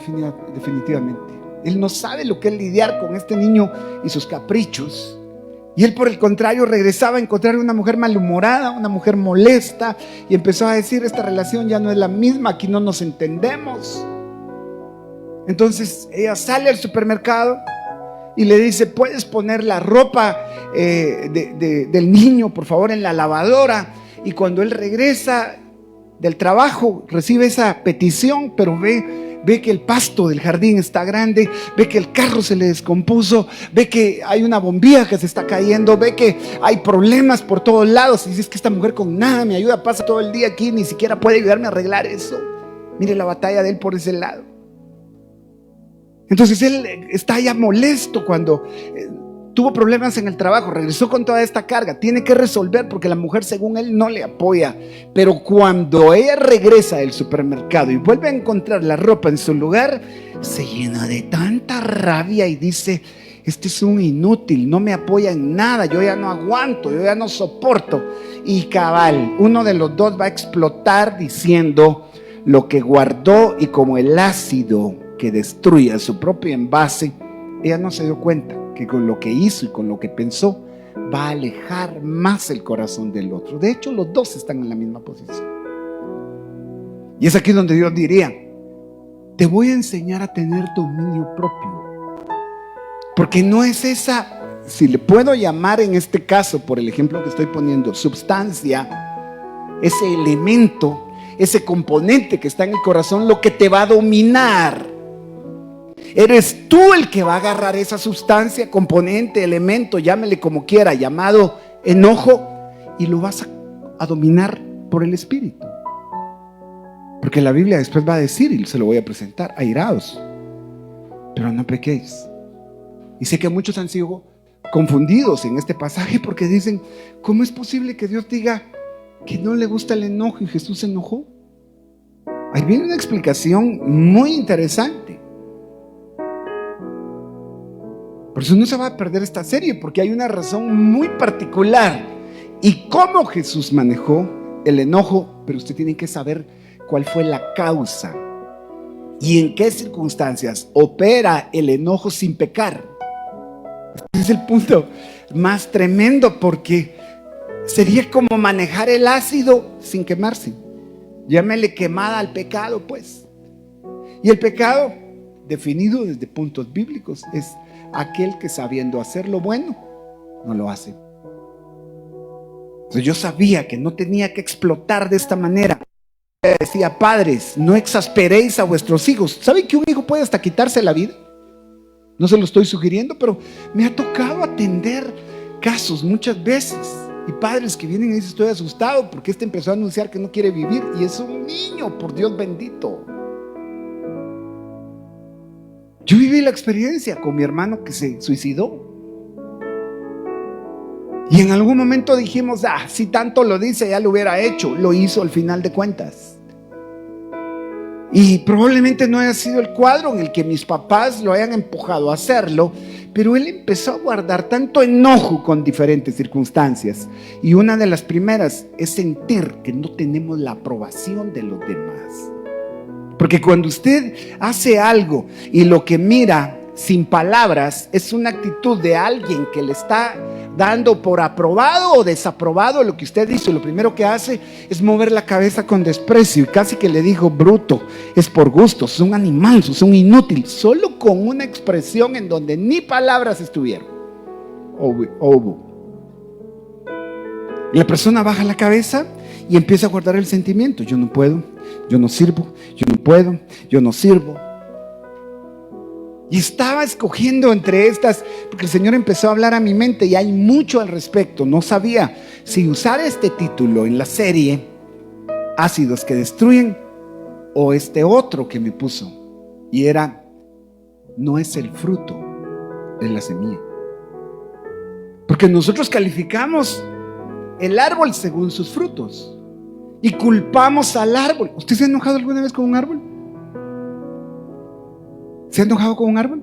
Speaker 1: definitivamente. Él no sabe lo que es lidiar con este niño y sus caprichos. Y él, por el contrario, regresaba a encontrar una mujer malhumorada, una mujer molesta, y empezó a decir, esta relación ya no es la misma, aquí no nos entendemos. Entonces ella sale al supermercado y le dice, ¿puedes poner la ropa del niño, por favor, en la lavadora? Y cuando él regresa del trabajo, recibe esa petición, pero ve que el pasto del jardín está grande, ve que el carro se le descompuso, ve que hay una bombilla que se está cayendo, ve que hay problemas por todos lados. Y dice, es que esta mujer con nada me ayuda, pasa todo el día aquí, ni siquiera puede ayudarme a arreglar eso. Mire la batalla de él por ese lado. Entonces él está ya molesto cuando tuvo problemas en el trabajo, regresó con toda esta carga, tiene que resolver porque la mujer, según él, no le apoya. Pero cuando ella regresa del supermercado y vuelve a encontrar la ropa en su lugar, se llena de tanta rabia y dice, este es un inútil, no me apoya en nada, yo ya no aguanto, yo ya no soporto. Y cabal, uno de los dos va a explotar diciendo lo que guardó, y como el ácido que destruye su propio envase, ella no se dio cuenta que con lo que hizo y con lo que pensó va a alejar más el corazón del otro. De hecho, los dos están en la misma posición. Y es aquí donde Dios diría, te voy a enseñar a tener dominio propio, porque no es esa, si le puedo llamar en este caso, por el ejemplo que estoy poniendo, sustancia, ese elemento, ese componente que está en el corazón, lo que te va a dominar. Eres tú el que va a agarrar esa sustancia, componente, elemento, llámele como quiera, llamado enojo, y lo vas a dominar por el Espíritu. Porque la Biblia después va a decir, y se lo voy a presentar, airaos, pero no pequéis. Y sé que muchos han sido confundidos en este pasaje porque dicen, ¿cómo es posible que Dios diga que no le gusta el enojo y Jesús se enojó? Ahí viene una explicación muy interesante. Por eso no se va a perder esta serie, porque hay una razón muy particular y cómo Jesús manejó el enojo, pero usted tiene que saber cuál fue la causa y en qué circunstancias opera el enojo sin pecar. Este es el punto más tremendo, porque sería como manejar el ácido sin quemarse. Llámele quemada al pecado, pues. Y el pecado, definido desde puntos bíblicos, es aquel que sabiendo hacer lo bueno, no lo hace. Entonces yo sabía que no tenía que explotar de esta manera. Decía, padres, no exasperéis a vuestros hijos. ¿Saben que un hijo puede hasta quitarse la vida? No se lo estoy sugiriendo, pero me ha tocado atender casos muchas veces. Y padres que vienen y dicen, estoy asustado porque este empezó a anunciar que no quiere vivir. Y es un niño, por Dios bendito. Yo viví la experiencia con mi hermano que se suicidó. Y en algún momento dijimos, si tanto lo dice, ya lo hubiera hecho. Lo hizo al final de cuentas. Y probablemente no haya sido el cuadro en el que mis papás lo hayan empujado a hacerlo, pero él empezó a guardar tanto enojo con diferentes circunstancias. Y una de las primeras es sentir que no tenemos la aprobación de los demás. Porque cuando usted hace algo y lo que mira sin palabras es una actitud de alguien que le está dando por aprobado o desaprobado lo que usted hizo, lo primero que hace es mover la cabeza con desprecio y casi que le dijo: bruto, es por gusto, sos un animal, sos un inútil, solo con una expresión en donde ni palabras estuvieron. Y la persona baja la cabeza y empieza a guardar el sentimiento: yo no puedo, yo no sirvo, yo no puedo, yo no sirvo. Y estaba escogiendo entre estas, porque el Señor empezó a hablar a mi mente y hay mucho al respecto. No sabía si usar este título en la serie, Ácidos que Destruyen, o este otro que me puso, y era: no es el fruto, es la semilla. Porque nosotros calificamos el árbol según sus frutos y culpamos al árbol. ¿Usted se ha enojado alguna vez con un árbol? ¿Se ha enojado con un árbol?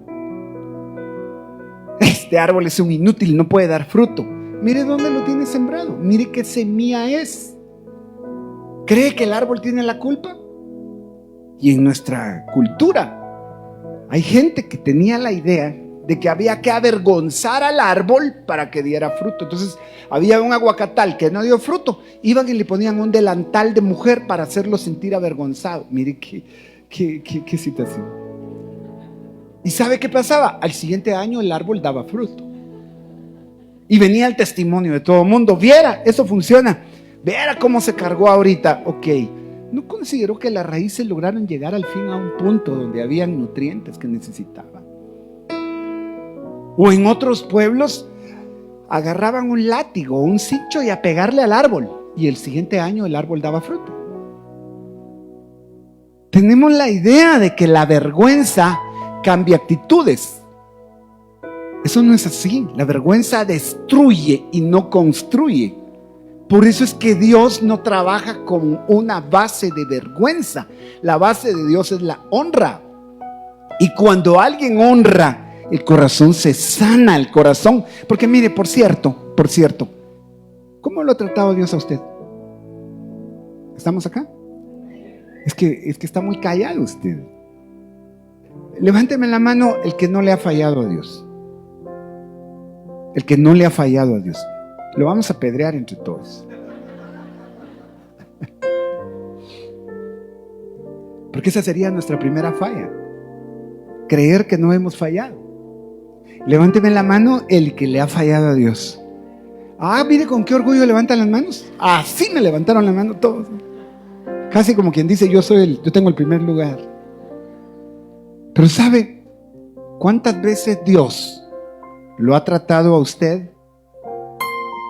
Speaker 1: Este árbol es un inútil, no puede dar fruto. Mire dónde lo tiene sembrado, mire qué semilla es. ¿Cree que el árbol tiene la culpa? Y en nuestra cultura hay gente que tenía la idea de que había que avergonzar al árbol para que diera fruto. Entonces había un aguacatal que no dio fruto, iban y le ponían un delantal de mujer para hacerlo sentir avergonzado. Mire qué situación. ¿Y sabe qué pasaba? Al siguiente año el árbol daba fruto. Y venía el testimonio de todo el mundo: viera, eso funciona, viera cómo se cargó ahorita. Ok, ¿no consideró que las raíces lograron llegar al fin a un punto donde habían nutrientes que necesitaban? O en otros pueblos agarraban un látigo, un cincho y a pegarle al árbol, y el siguiente año el árbol daba fruto. Tenemos la idea de que la vergüenza cambia actitudes. Eso no es así. La vergüenza destruye y no construye. Por eso es que Dios no trabaja con una base de vergüenza. La base de Dios es la honra. Y cuando alguien honra, el corazón se sana, el corazón. Porque mire, por cierto, ¿cómo lo ha tratado Dios a usted? ¿Estamos acá? Es que está muy callado usted. Levánteme la mano el que no le ha fallado a Dios. El que no le ha fallado a Dios. Lo vamos a apedrear entre todos. Porque esa sería nuestra primera falla: creer que no hemos fallado. Levánteme la mano el que le ha fallado a Dios. Ah, mire con qué orgullo levantan las manos. Así me levantaron la mano todos. Casi como quien dice: yo tengo el primer lugar. Pero ¿sabe cuántas veces Dios lo ha tratado a usted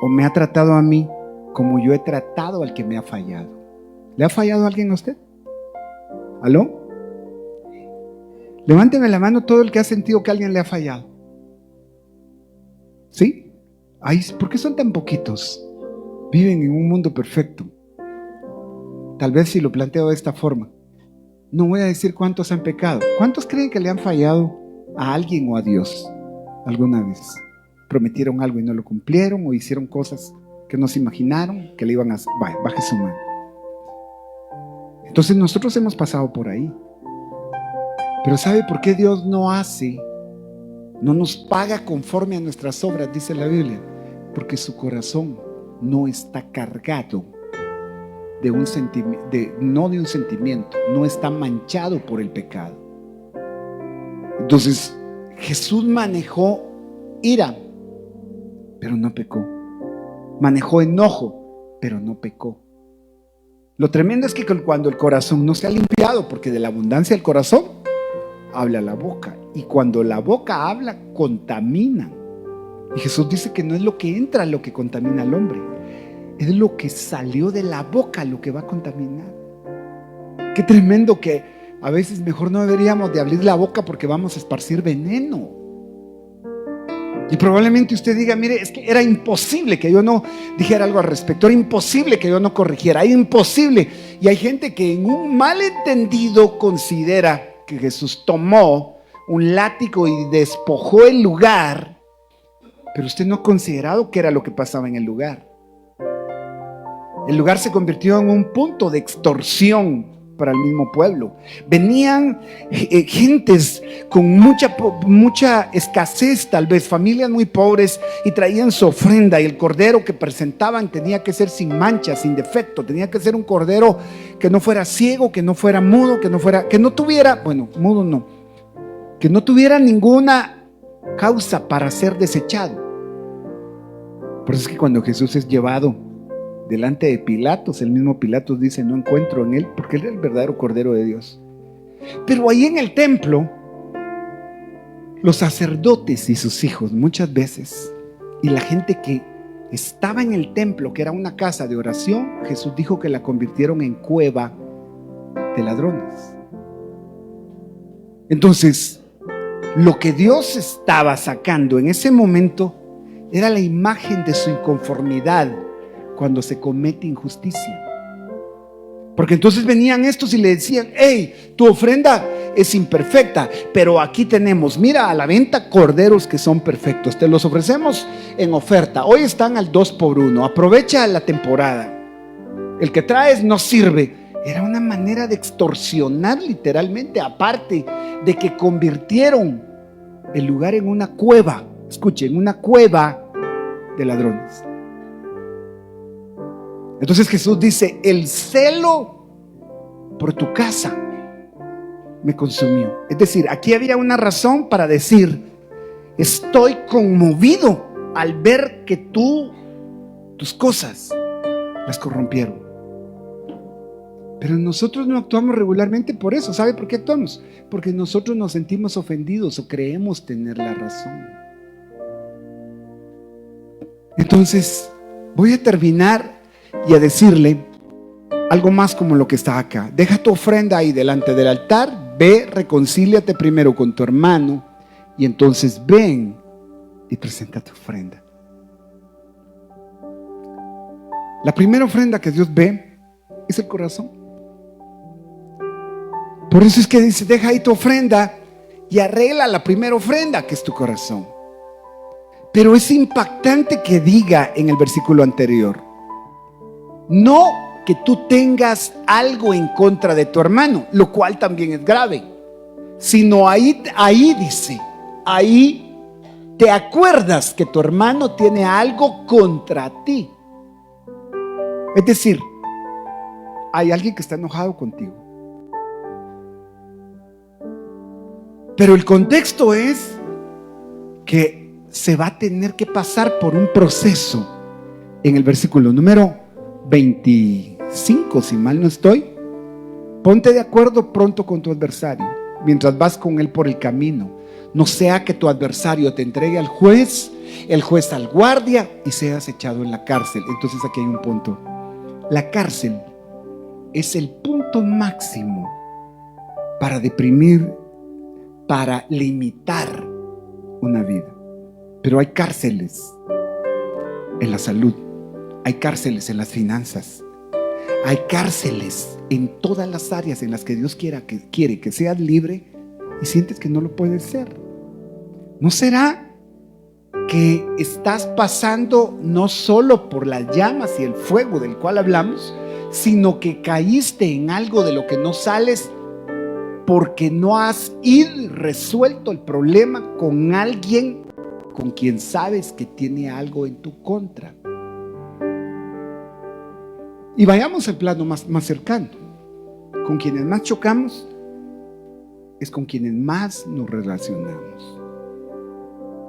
Speaker 1: o me ha tratado a mí como yo he tratado al que me ha fallado? ¿Le ha fallado alguien a usted? ¿Aló? Levánteme la mano todo el que ha sentido que alguien le ha fallado. ¿Sí? Ay, ¿por qué son tan poquitos? Viven en un mundo perfecto. Tal vez si lo planteo de esta forma, no voy a decir cuántos han pecado. ¿Cuántos creen que le han fallado a alguien o a Dios alguna vez? Prometieron algo y no lo cumplieron, o hicieron cosas que no se imaginaron que le iban a hacer. Baje su mano. Entonces nosotros hemos pasado por ahí. Pero ¿sabe por qué Dios no nos paga conforme a nuestras obras? Dice la Biblia: porque su corazón no está cargado de un sentimiento, no está manchado por el pecado. Entonces Jesús manejó ira, pero no pecó. Manejó enojo, pero no pecó. Lo tremendo es que cuando el corazón no se ha limpiado, porque de la abundancia del corazón habla la boca, y cuando la boca habla, contamina. Y Jesús dice que no es lo que entra lo que contamina al hombre, es lo que salió de la boca lo que va a contaminar. Qué tremendo que a veces mejor no deberíamos de abrir la boca porque vamos a esparcir veneno. Y probablemente usted diga: mire, es que era imposible que yo no dijera algo al respecto, era imposible que yo no corrigiera, era imposible. Y hay gente que en un malentendido considera que Jesús tomó un látigo y despojó el lugar, pero usted no ha considerado qué era lo que pasaba en el lugar. El lugar se convirtió en un punto de extorsión, para el mismo pueblo. Venían gentes con mucha escasez, tal vez familias muy pobres, y traían su ofrenda, y el cordero que presentaban tenía que ser sin mancha, sin defecto. Tenía que ser un cordero que no fuera ciego, que no fuera mudo, que no tuviera, mudo no, que no tuviera ninguna causa para ser desechado. Por eso es que cuando Jesús es llevado delante de Pilatos, el mismo Pilatos dice: no encuentro en él, porque él era el verdadero Cordero de Dios. Pero ahí en el templo, los sacerdotes y sus hijos muchas veces, y la gente que estaba en el templo, que era una casa de oración, Jesús dijo que la convirtieron en cueva de ladrones. Entonces, lo que Dios estaba sacando en ese momento era la imagen de su inconformidad cuando se comete injusticia. Porque entonces venían estos y le decían: hey, tu ofrenda es imperfecta, pero aquí tenemos, mira, a la venta corderos que son perfectos, te los ofrecemos en oferta, hoy están al 2x1, aprovecha la temporada, el que traes no sirve. Era una manera de extorsionar literalmente, aparte de que convirtieron el lugar en una cueva. Escuchen, una cueva de ladrones. Entonces Jesús dice: el celo por tu casa me consumió. Es decir, aquí había una razón para decir: estoy conmovido al ver que tus cosas las corrompieron. Pero nosotros no actuamos regularmente por eso. ¿Sabe por qué actuamos? Porque nosotros nos sentimos ofendidos o creemos tener la razón. Entonces, voy a terminar y a decirle algo más como lo que está acá. Deja tu ofrenda ahí delante del altar, ve, reconcíliate primero con tu hermano y entonces ven y presenta tu ofrenda. La primera ofrenda que Dios ve es el corazón. Por eso es que dice: deja ahí tu ofrenda y arregla la primera ofrenda, que es tu corazón. Pero es impactante que diga en el versículo anterior: no que tú tengas algo en contra de tu hermano, lo cual también es grave, sino ahí dice, ahí te acuerdas que tu hermano tiene algo contra ti. Es decir, hay alguien que está enojado contigo. Pero el contexto es que se va a tener que pasar por un proceso. En el versículo número 25, si mal no estoy: ponte de acuerdo pronto con tu adversario mientras vas con él por el camino, no sea que tu adversario te entregue al juez, el juez al guardia y seas echado en la cárcel. Entonces aquí hay un punto. La cárcel es el punto máximo para deprimir, para limitar una vida. Pero hay cárceles en la salud, hay cárceles en las finanzas, hay cárceles en todas las áreas en las que Dios quiere que seas libre y sientes que no lo puedes ser. ¿No será que estás pasando no solo por las llamas y el fuego del cual hablamos, sino que caíste en algo de lo que no sales porque no has ido y resuelto el problema con alguien con quien sabes que tiene algo en tu contra? Y vayamos al plano más cercano. Con quienes más chocamos es con quienes más nos relacionamos.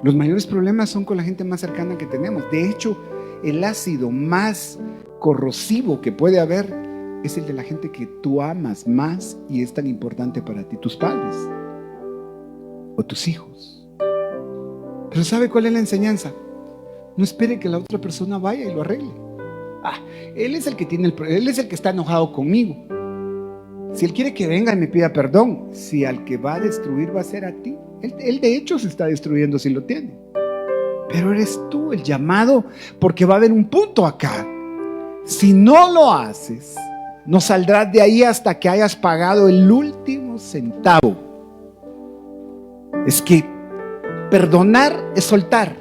Speaker 1: Los mayores problemas son con la gente más cercana que tenemos. De hecho, el ácido más corrosivo que puede haber es el de la gente que tú amas más y es tan importante para ti: tus padres o tus hijos. Pero ¿sabe cuál es la enseñanza? No espere que la otra persona vaya y lo arregle. Él es el que él es el que está enojado conmigo. Si él quiere que venga y me pida perdón, si al que va a destruir va a ser a ti. Él de hecho se está destruyendo si lo tiene. Pero eres tú el llamado, porque va a haber un punto acá. Si no lo haces, no saldrás de ahí hasta que hayas pagado el último centavo. Es que perdonar es soltar,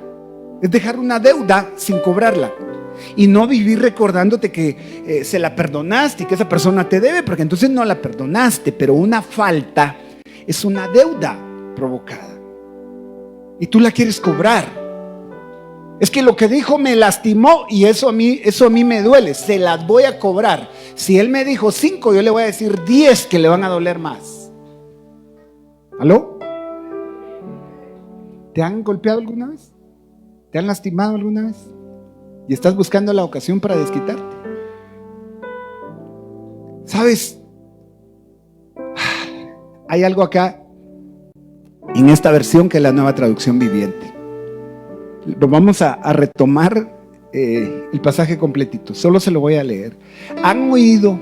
Speaker 1: es dejar una deuda sin cobrarla. Y no vivir recordándote que se la perdonaste y que esa persona te debe, porque entonces no la perdonaste. Pero una falta es una deuda provocada y tú la quieres cobrar. Es que lo que dijo me lastimó y eso a mí me duele, se las voy a cobrar. Si él me dijo 5, yo le voy a decir 10 que le van a doler más. ¿Aló? ¿Te han golpeado alguna vez? ¿Te han lastimado alguna vez? Y estás buscando la ocasión para desquitarte. ¿Sabes? Hay algo acá en esta versión que es la Nueva Traducción Viviente. Lo vamos a retomar el pasaje completito. Solo se lo voy a leer. Han oído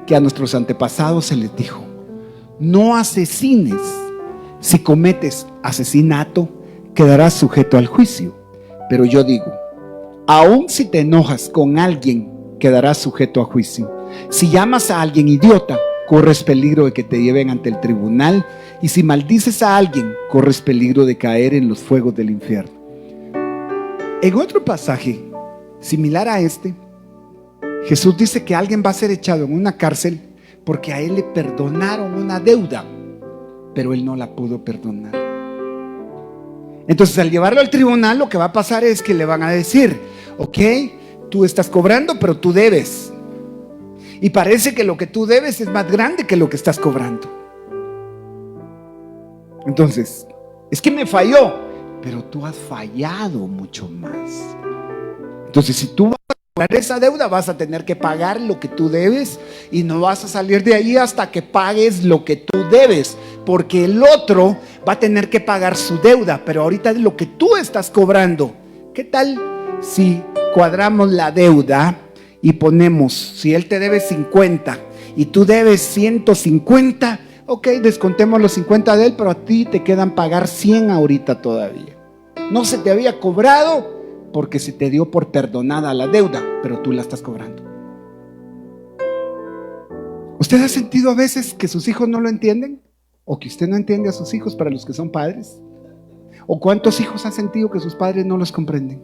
Speaker 1: que a nuestros antepasados se les dijo: no asesines. Si cometes asesinato, quedarás sujeto al juicio. Pero yo digo, aun si te enojas con alguien, quedarás sujeto a juicio. Si llamas a alguien idiota, corres peligro de que te lleven ante el tribunal. Y si maldices a alguien, corres peligro de caer en los fuegos del infierno. En otro pasaje similar a este, Jesús dice que alguien va a ser echado en una cárcel porque a él le perdonaron una deuda, pero él no la pudo perdonar. Entonces, al llevarlo al tribunal, lo que va a pasar es que le van a decir: ok, tú estás cobrando, pero tú debes. Y parece que lo que tú debes es más grande que lo que estás cobrando. Entonces, es que me falló, pero tú has fallado mucho más. Entonces, si tú vas a cobrar esa deuda, vas a tener que pagar lo que tú debes y no vas a salir de ahí hasta que pagues lo que tú debes, porque el otro va a tener que pagar su deuda, pero ahorita es lo que tú estás cobrando. ¿Qué tal si cuadramos la deuda y ponemos, si él te debe 50 y tú debes 150, ok, descontemos los 50 de él, pero a ti te quedan pagar 100 ahorita todavía? No se te había cobrado porque se te dio por perdonada la deuda, pero tú la estás cobrando. ¿Usted ha sentido a veces que sus hijos no lo entienden? ¿O que usted no entiende a sus hijos, para los que son padres? ¿O cuántos hijos han sentido que sus padres no los comprenden?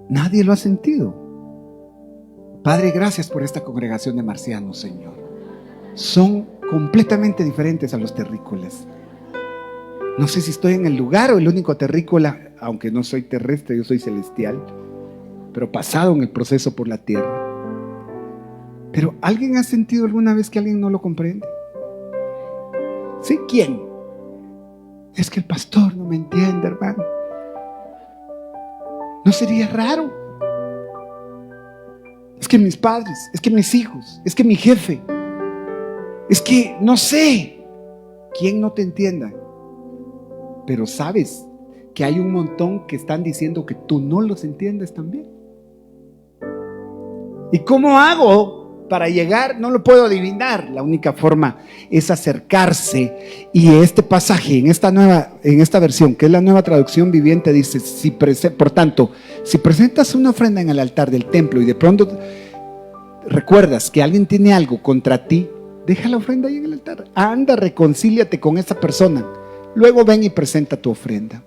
Speaker 1: Nadie lo ha sentido. Padre, gracias por esta congregación de marcianos, Señor. Son completamente diferentes a los terrícolas. No sé si estoy en el lugar o el único terrícola, aunque no soy terrestre, yo soy celestial, pero pasado en el proceso por la tierra. Pero ¿alguien ha sentido alguna vez que alguien no lo comprende? ¿Sí? ¿Quién? Es que el pastor no me entiende, hermano. ¿No sería raro? Es que mis padres, es que mis hijos, es que mi jefe, es que no sé quién no te entienda. Pero sabes que hay un montón que están diciendo que tú no los entiendes también. ¿Y cómo hago para llegar? No lo puedo adivinar. La única forma es acercarse. Y este pasaje en esta versión, que es la Nueva Traducción Viviente, dice: por tanto, si presentas una ofrenda en el altar del templo y de pronto recuerdas que alguien tiene algo contra ti, deja la ofrenda ahí en el altar. Anda, reconcíliate con esa persona. Luego ven y presenta tu ofrenda.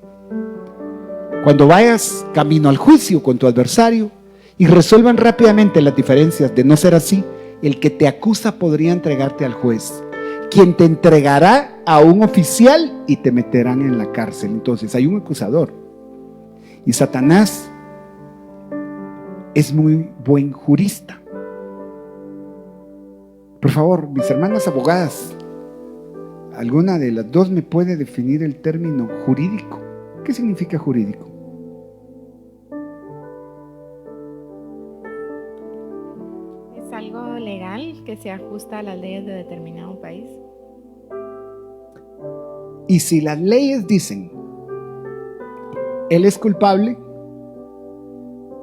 Speaker 1: Cuando vayas camino al juicio con tu adversario y resuelvan rápidamente las diferencias, de no ser así, el que te acusa podría entregarte al juez, quien te entregará a un oficial y te meterán en la cárcel. Entonces hay un acusador. Y Satanás es muy buen jurista. Por favor, mis hermanas abogadas, ¿alguna de las dos me puede definir el término jurídico? ¿Qué significa jurídico?
Speaker 3: Es algo legal que se ajusta a las leyes de determinado país.
Speaker 1: Y si las leyes dicen, él es culpable,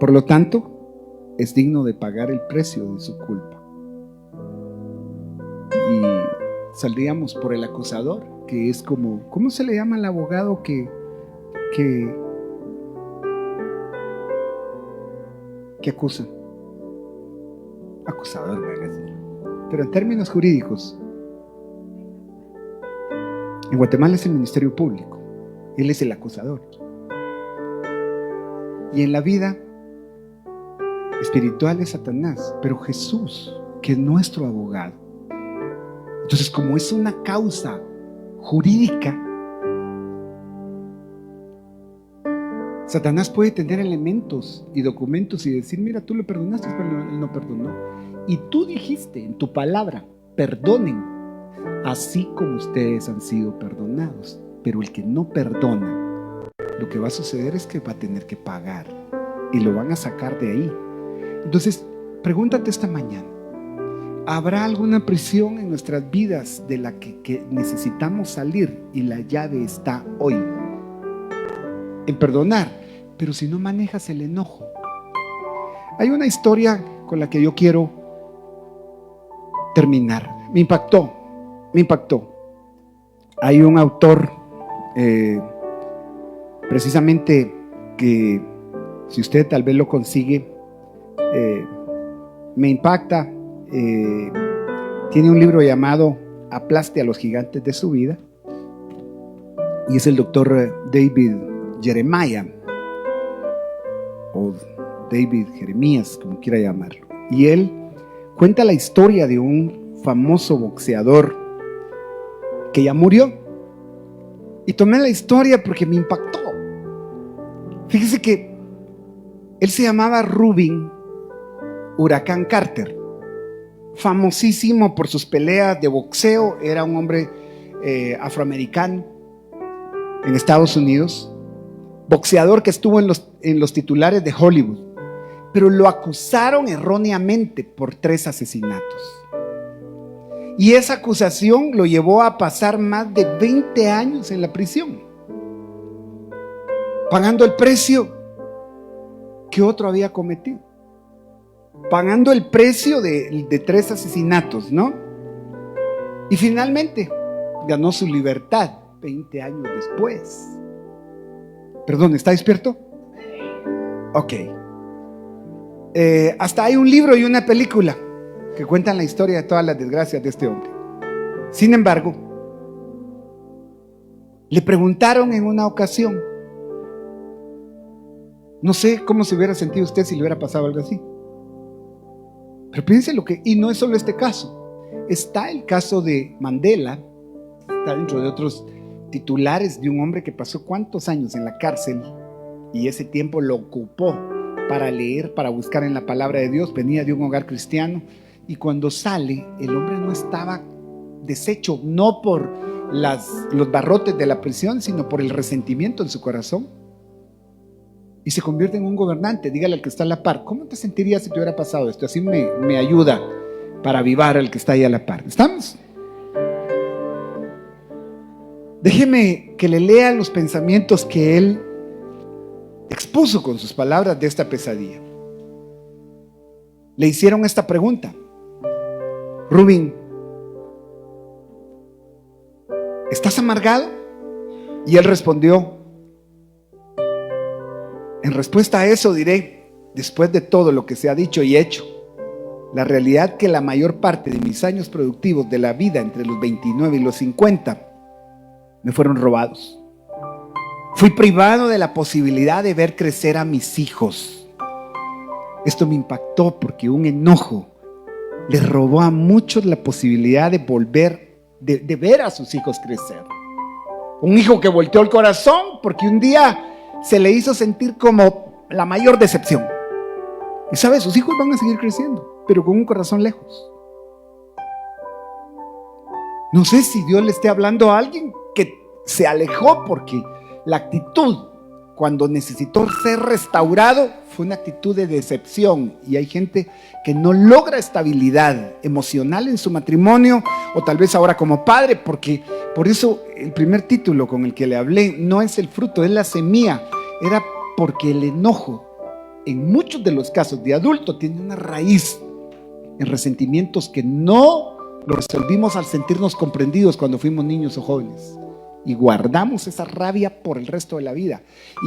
Speaker 1: por lo tanto, es digno de pagar el precio de su culpa. Y saldríamos por el acusador, que es como, ¿cómo se le llama al abogado que acusa? Acusador, ¿verdad? Pero en términos jurídicos, en Guatemala es el Ministerio Público, él es el acusador. Y en la vida espiritual es Satanás, pero Jesús, que es nuestro abogado. Entonces, como es una causa jurídica, Satanás puede tener elementos y documentos y decir, mira, tú le perdonaste, pero él no perdonó. Y tú dijiste en tu palabra, perdonen, así como ustedes han sido perdonados. Pero el que no perdona, lo que va a suceder es que va a tener que pagar y lo van a sacar de ahí. Entonces, pregúntate esta mañana, ¿habrá alguna prisión en nuestras vidas de la que necesitamos salir y la llave está hoy en perdonar? Pero si no manejas el enojo. Hay una historia con la que yo quiero terminar. Me impactó. Hay un autor precisamente que, si usted tal vez lo consigue, me impacta. Tiene un libro llamado Aplaste a los gigantes de su vida, y es el doctor David Jeremiah, o David Jeremías, como quiera llamarlo. Y él cuenta la historia de un famoso boxeador que ya murió. Y tomé la historia porque me impactó. Fíjese que él se llamaba Rubin Huracán Carter, famosísimo por sus peleas de boxeo. Era un hombre afroamericano en Estados Unidos, boxeador que estuvo en los titulares de Hollywood, pero lo acusaron erróneamente por 3 asesinatos. Y esa acusación lo llevó a pasar más de 20 años en la prisión, pagando el precio que otro había cometido, pagando el precio de 3 asesinatos, ¿no? Y finalmente ganó su libertad 20 años después. Perdón, ¿está despierto? Ok. Hasta hay un libro y una película que cuentan la historia de todas las desgracias de este hombre. Sin embargo, le preguntaron en una ocasión, no sé cómo se hubiera sentido usted si le hubiera pasado algo así, pero piense lo que, y no es solo este caso, está el caso de Mandela, está dentro de otros titulares de un hombre que pasó cuántos años en la cárcel y ese tiempo lo ocupó para leer, para buscar en la palabra de Dios. Venía de un hogar cristiano y cuando sale, el hombre no estaba deshecho, no por los barrotes de la prisión, sino por el resentimiento en su corazón, y se convierte en un gobernante. Dígale al que está a la par, ¿cómo te sentirías si te hubiera pasado esto? Así me ayuda para avivar al que está ahí a la par. ¿Estamos? Déjeme que le lea los pensamientos que él expuso con sus palabras de esta pesadilla. Le hicieron esta pregunta: Rubin, ¿estás amargado? Y él respondió: en respuesta a eso diré, después de todo lo que se ha dicho y hecho, la realidad que la mayor parte de mis años productivos de la vida entre los 29 y los 50 me fueron robados. Fui privado de la posibilidad de ver crecer a mis hijos. Esto me impactó porque un enojo les robó a muchos la posibilidad de volver, de ver a sus hijos crecer. Un hijo que volteó el corazón porque un día se le hizo sentir como la mayor decepción. Y sabe, sus hijos van a seguir creciendo, pero con un corazón lejos. No sé si Dios le esté hablando a alguien que se alejó porque la actitud cuando necesitó ser restaurado fue una actitud de decepción, y hay gente que no logra estabilidad emocional en su matrimonio, o tal vez ahora como padre, porque por eso el primer título con el que le hablé no es el fruto, es la semilla. Era porque el enojo en muchos de los casos de adulto tiene una raíz en resentimientos que no lo resolvimos al sentirnos comprendidos cuando fuimos niños o jóvenes, y guardamos esa rabia por el resto de la vida.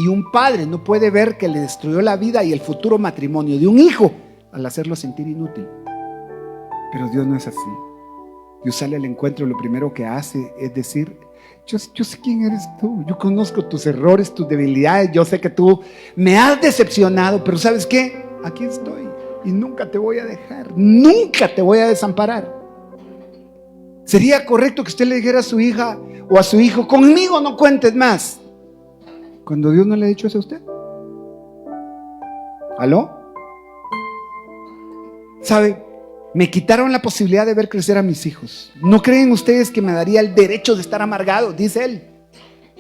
Speaker 1: Y un padre no puede ver que le destruyó la vida y el futuro matrimonio de un hijo al hacerlo sentir inútil. Pero Dios no es así. Dios sale al encuentro y lo primero que hace es decir: yo sé quién eres tú, yo conozco tus errores, tus debilidades, yo sé que tú me has decepcionado, pero ¿sabes qué? Aquí estoy y nunca te voy a dejar, nunca te voy a desamparar. ¿Sería correcto que usted le dijera a su hija o a su hijo, conmigo no cuentes más, cuando Dios no le ha dicho eso a usted? ¿Aló? ¿Sabe? Me quitaron la posibilidad de ver crecer a mis hijos. ¿No creen ustedes que me daría el derecho de estar amargado? Dice él.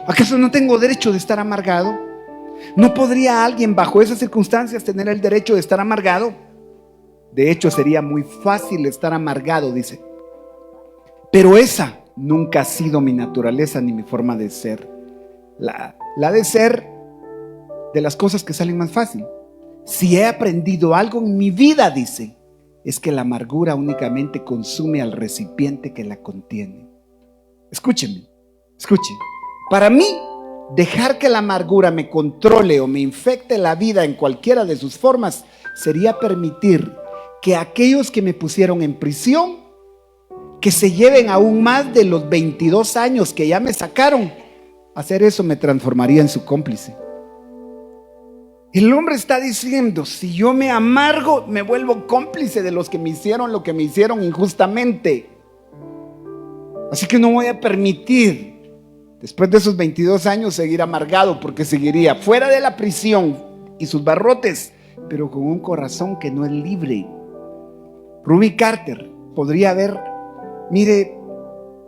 Speaker 1: ¿Acaso no tengo derecho de estar amargado? ¿No podría alguien bajo esas circunstancias tener el derecho de estar amargado? De hecho, sería muy fácil estar amargado, dice. Pero esa nunca ha sido mi naturaleza ni mi forma de ser. La de ser de las cosas que salen más fácil. Si he aprendido algo en mi vida, dice, es que la amargura únicamente consume al recipiente que la contiene. Escúcheme, escuche. Para mí, dejar que la amargura me controle o me infecte la vida en cualquiera de sus formas sería permitir que aquellos que me pusieron en prisión, que se lleven aún más de los 22 años que ya me sacaron, hacer eso me transformaría en su cómplice. El hombre está diciendo, si yo me amargo, me vuelvo cómplice de los que me hicieron lo que me hicieron injustamente. Así que no voy a permitir, después de esos 22 años, seguir amargado, porque seguiría fuera de la prisión y sus barrotes, pero con un corazón que no es libre. Ruby Carter podría haber,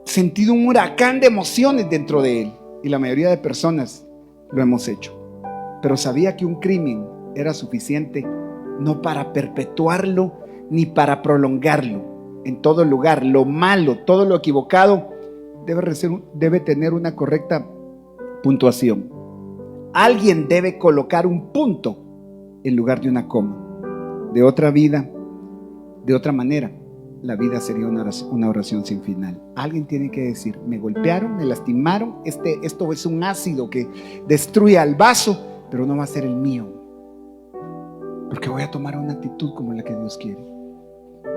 Speaker 1: sentido un huracán de emociones dentro de él, y la mayoría de personas lo hemos hecho. Pero sabía que un crimen era suficiente no para perpetuarlo ni para prolongarlo. En todo lugar, lo malo, todo lo equivocado debe tener una correcta puntuación. Alguien debe colocar un punto en lugar de una coma. De otra manera, la vida sería una oración sin final. Alguien tiene que decir, me golpearon, me lastimaron, esto es un ácido que destruye al vaso, pero no va a ser el mío, porque voy a tomar una actitud como la que Dios quiere.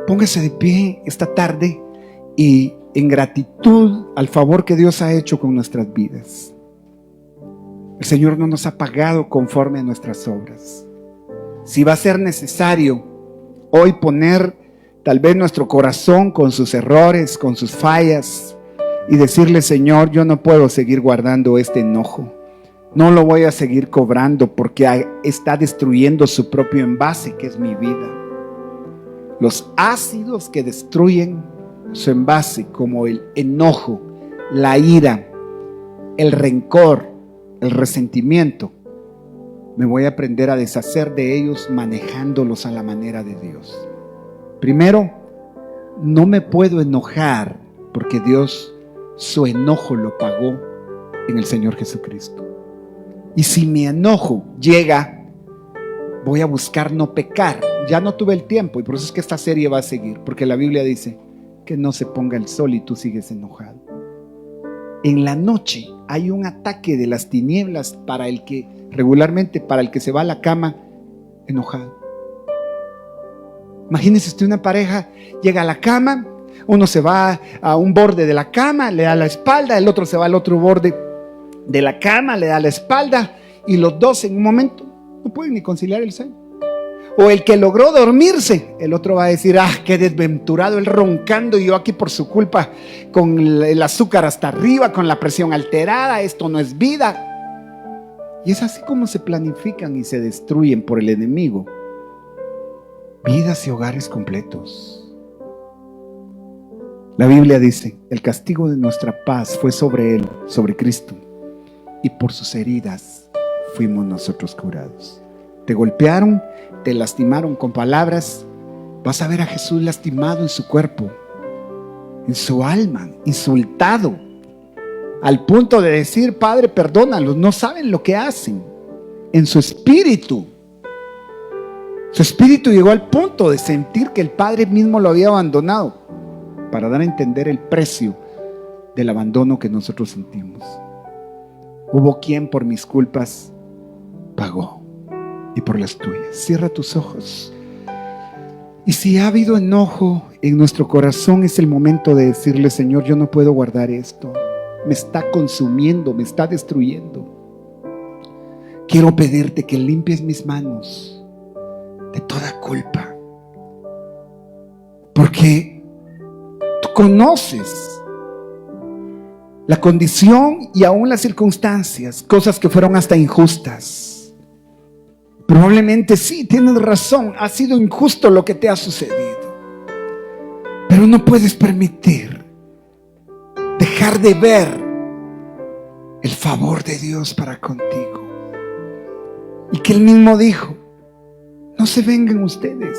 Speaker 1: Póngase de pie esta tarde y en gratitud al favor que Dios ha hecho con nuestras vidas. El Señor no nos ha pagado conforme a nuestras obras. Si va a ser necesario hoy poner tal vez nuestro corazón con sus errores, con sus fallas, y decirle, Señor, yo no puedo seguir guardando este enojo. No lo voy a seguir cobrando porque está destruyendo su propio envase, que es mi vida. Los ácidos que destruyen su envase, como el enojo, la ira, el rencor, el resentimiento, me voy a aprender a deshacer de ellos manejándolos a la manera de Dios. Primero, no me puedo enojar porque Dios su enojo lo pagó en el Señor Jesucristo. Y si mi enojo llega, voy a buscar no pecar. Ya no tuve el tiempo y por eso es que esta serie va a seguir, porque la Biblia dice que no se ponga el sol y tú sigues enojado. En la noche hay un ataque de las tinieblas regularmente para el que se va a la cama enojado. Imagínese usted una pareja, llega a la cama, uno se va a un borde de la cama, le da la espalda, el otro se va al otro borde de la cama, le da la espalda, y los dos en un momento no pueden ni conciliar el sueño. O el que logró dormirse, el otro va a decir, qué desventurado, él roncando y yo aquí por su culpa con el azúcar hasta arriba, con la presión alterada, esto no es vida. Y es así como se planifican y se destruyen por el enemigo vidas y hogares completos. La Biblia dice, el castigo de nuestra paz fue sobre él, sobre Cristo, y por sus heridas fuimos nosotros curados. Te golpearon, te lastimaron con palabras, vas a ver a Jesús lastimado en su cuerpo, en su alma, insultado, al punto de decir, Padre, perdónalos, no saben lo que hacen. En su espíritu llegó al punto de sentir que el Padre mismo lo había abandonado, para dar a entender el precio del abandono que nosotros sentimos. Hubo quien por mis culpas pagó, y por las tuyas. Cierra tus ojos. Y si ha habido enojo en nuestro corazón, es el momento de decirle, Señor, yo no puedo guardar esto. me está consumiendo, me está destruyendo. Quiero pedirte que limpies mis manos de toda culpa, porque tú conoces la condición y aún las circunstancias, cosas que fueron hasta injustas. Probablemente sí, tienes razón, ha sido injusto lo que te ha sucedido, pero no puedes permitir dejar de ver el favor de Dios para contigo. Y que Él mismo dijo: no se vengan ustedes,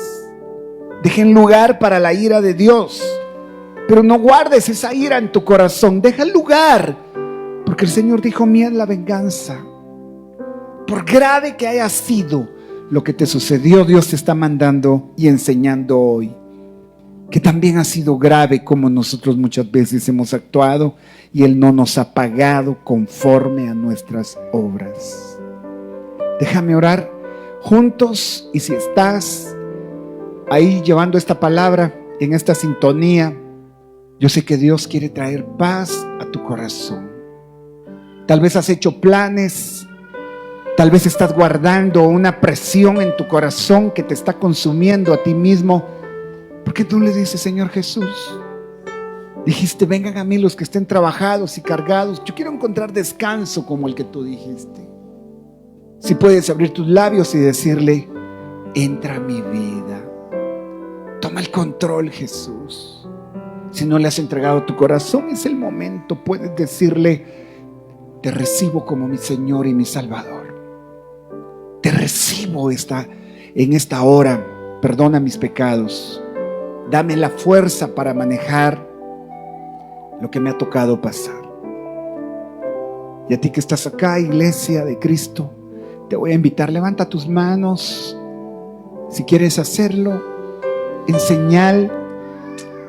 Speaker 1: dejen lugar para la ira de Dios, pero no guardes esa ira en tu corazón, deja lugar, porque el Señor dijo: mía es la venganza. Por grave que haya sido lo que te sucedió, Dios te está mandando y enseñando hoy que también ha sido grave como nosotros muchas veces hemos actuado y Él no nos ha pagado conforme a nuestras obras. Déjame orar juntos, y si estás ahí llevando esta palabra en esta sintonía, yo sé que Dios quiere traer paz a tu corazón. Tal vez has hecho planes, tal vez estás guardando una presión en tu corazón que te está consumiendo a ti mismo. ¿Por qué tú le dices: Señor Jesús, dijiste, vengan a mí los que estén trabajados y cargados, yo quiero encontrar descanso como el que tú dijiste? Si puedes abrir tus labios y decirle: entra a mi vida, toma el control, Jesús. Si no le has entregado tu corazón, es el momento. Puedes decirle: te recibo como mi Señor y mi Salvador. Te recibo en esta hora. Perdona mis pecados. Dame la fuerza para manejar lo que me ha tocado pasar. Y a ti que estás acá, iglesia de Cristo, te voy a invitar: levanta tus manos, si quieres hacerlo, en señal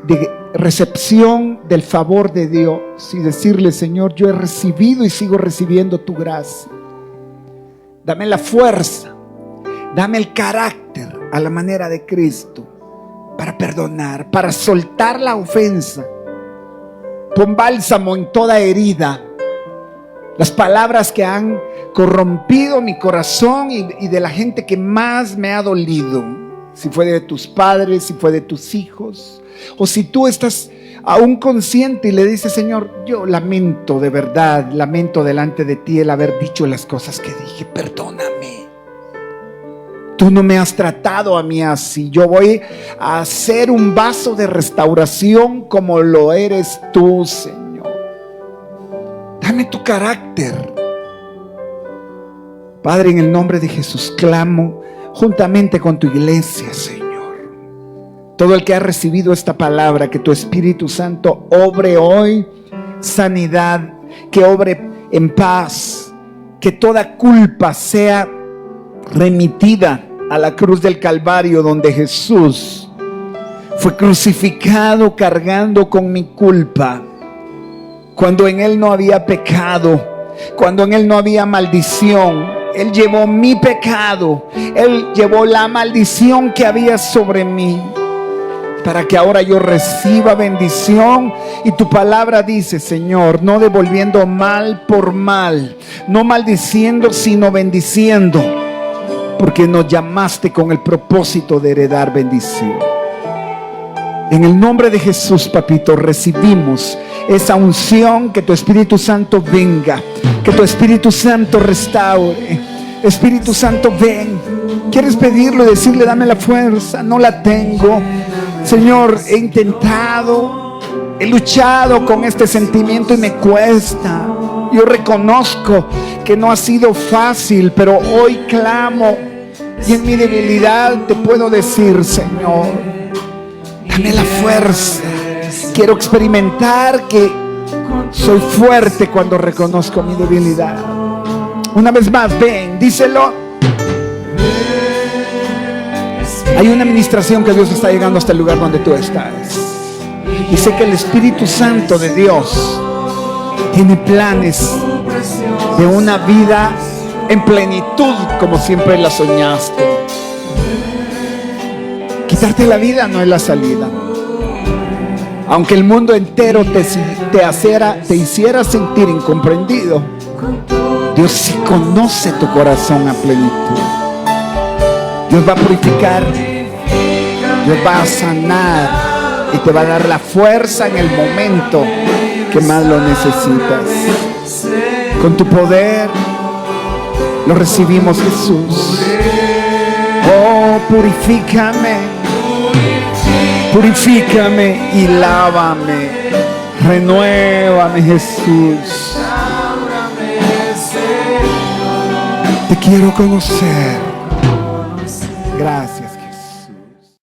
Speaker 1: de recepción del favor de Dios, y decirle: Señor, yo he recibido y sigo recibiendo tu gracia. Dame la fuerza, dame el carácter a la manera de Cristo para perdonar, para soltar la ofensa. Pon bálsamo en toda herida. Las palabras que han corrompido mi corazón y de la gente que más me ha dolido, si fue de tus padres, si fue de tus hijos, o si tú estás aún consciente y le dices: Señor, yo lamento, de verdad, lamento delante de ti el haber dicho las cosas que dije, perdóname. Tú no me has tratado a mí así. Yo voy a hacer un vaso de restauración como lo eres tú, Señor. Dame tu carácter. Padre, en el nombre de Jesús clamo juntamente con tu iglesia, Señor. Todo el que ha recibido esta palabra, que tu Espíritu Santo obre hoy sanidad, que obre en paz, que toda culpa sea remitida a la cruz del Calvario, donde Jesús fue crucificado cargando con mi culpa, cuando en Él no había pecado, cuando en Él no había maldición. Él llevó mi pecado, Él llevó la maldición que había sobre mí, para que ahora yo reciba bendición. Y tu palabra dice, Señor, no devolviendo mal por mal, no maldiciendo sino bendiciendo, porque nos llamaste con el propósito de heredar bendición. En el nombre de Jesús, papito, recibimos esa unción. Que tu Espíritu Santo venga, que tu Espíritu Santo restaure. Espíritu Santo, ven. ¿Quieres pedirlo y decirle: dame la fuerza? No la tengo, Señor, he intentado, he luchado con este sentimiento y me cuesta. Yo reconozco que no ha sido fácil, pero hoy clamo, y en mi debilidad te puedo decir: Señor, dame la fuerza. Quiero experimentar que soy fuerte cuando reconozco mi debilidad. Una vez más, ven, díselo. Hay una administración que Dios está llegando hasta el lugar donde tú estás. Y sé que el Espíritu Santo de Dios tiene planes de una vida en plenitud, como siempre la soñaste. Quitarte la vida no es la salida. Aunque el mundo entero te hiciera sentir incomprendido, Dios sí conoce tu corazón a plenitud. Dios va a purificar, Dios va a sanar y te va a dar la fuerza en el momento que más lo necesitas. Con tu poder lo recibimos, Jesús. Oh, purifícame. Purifícame y lávame. Renuévame, Jesús. Te quiero conocer. Gracias.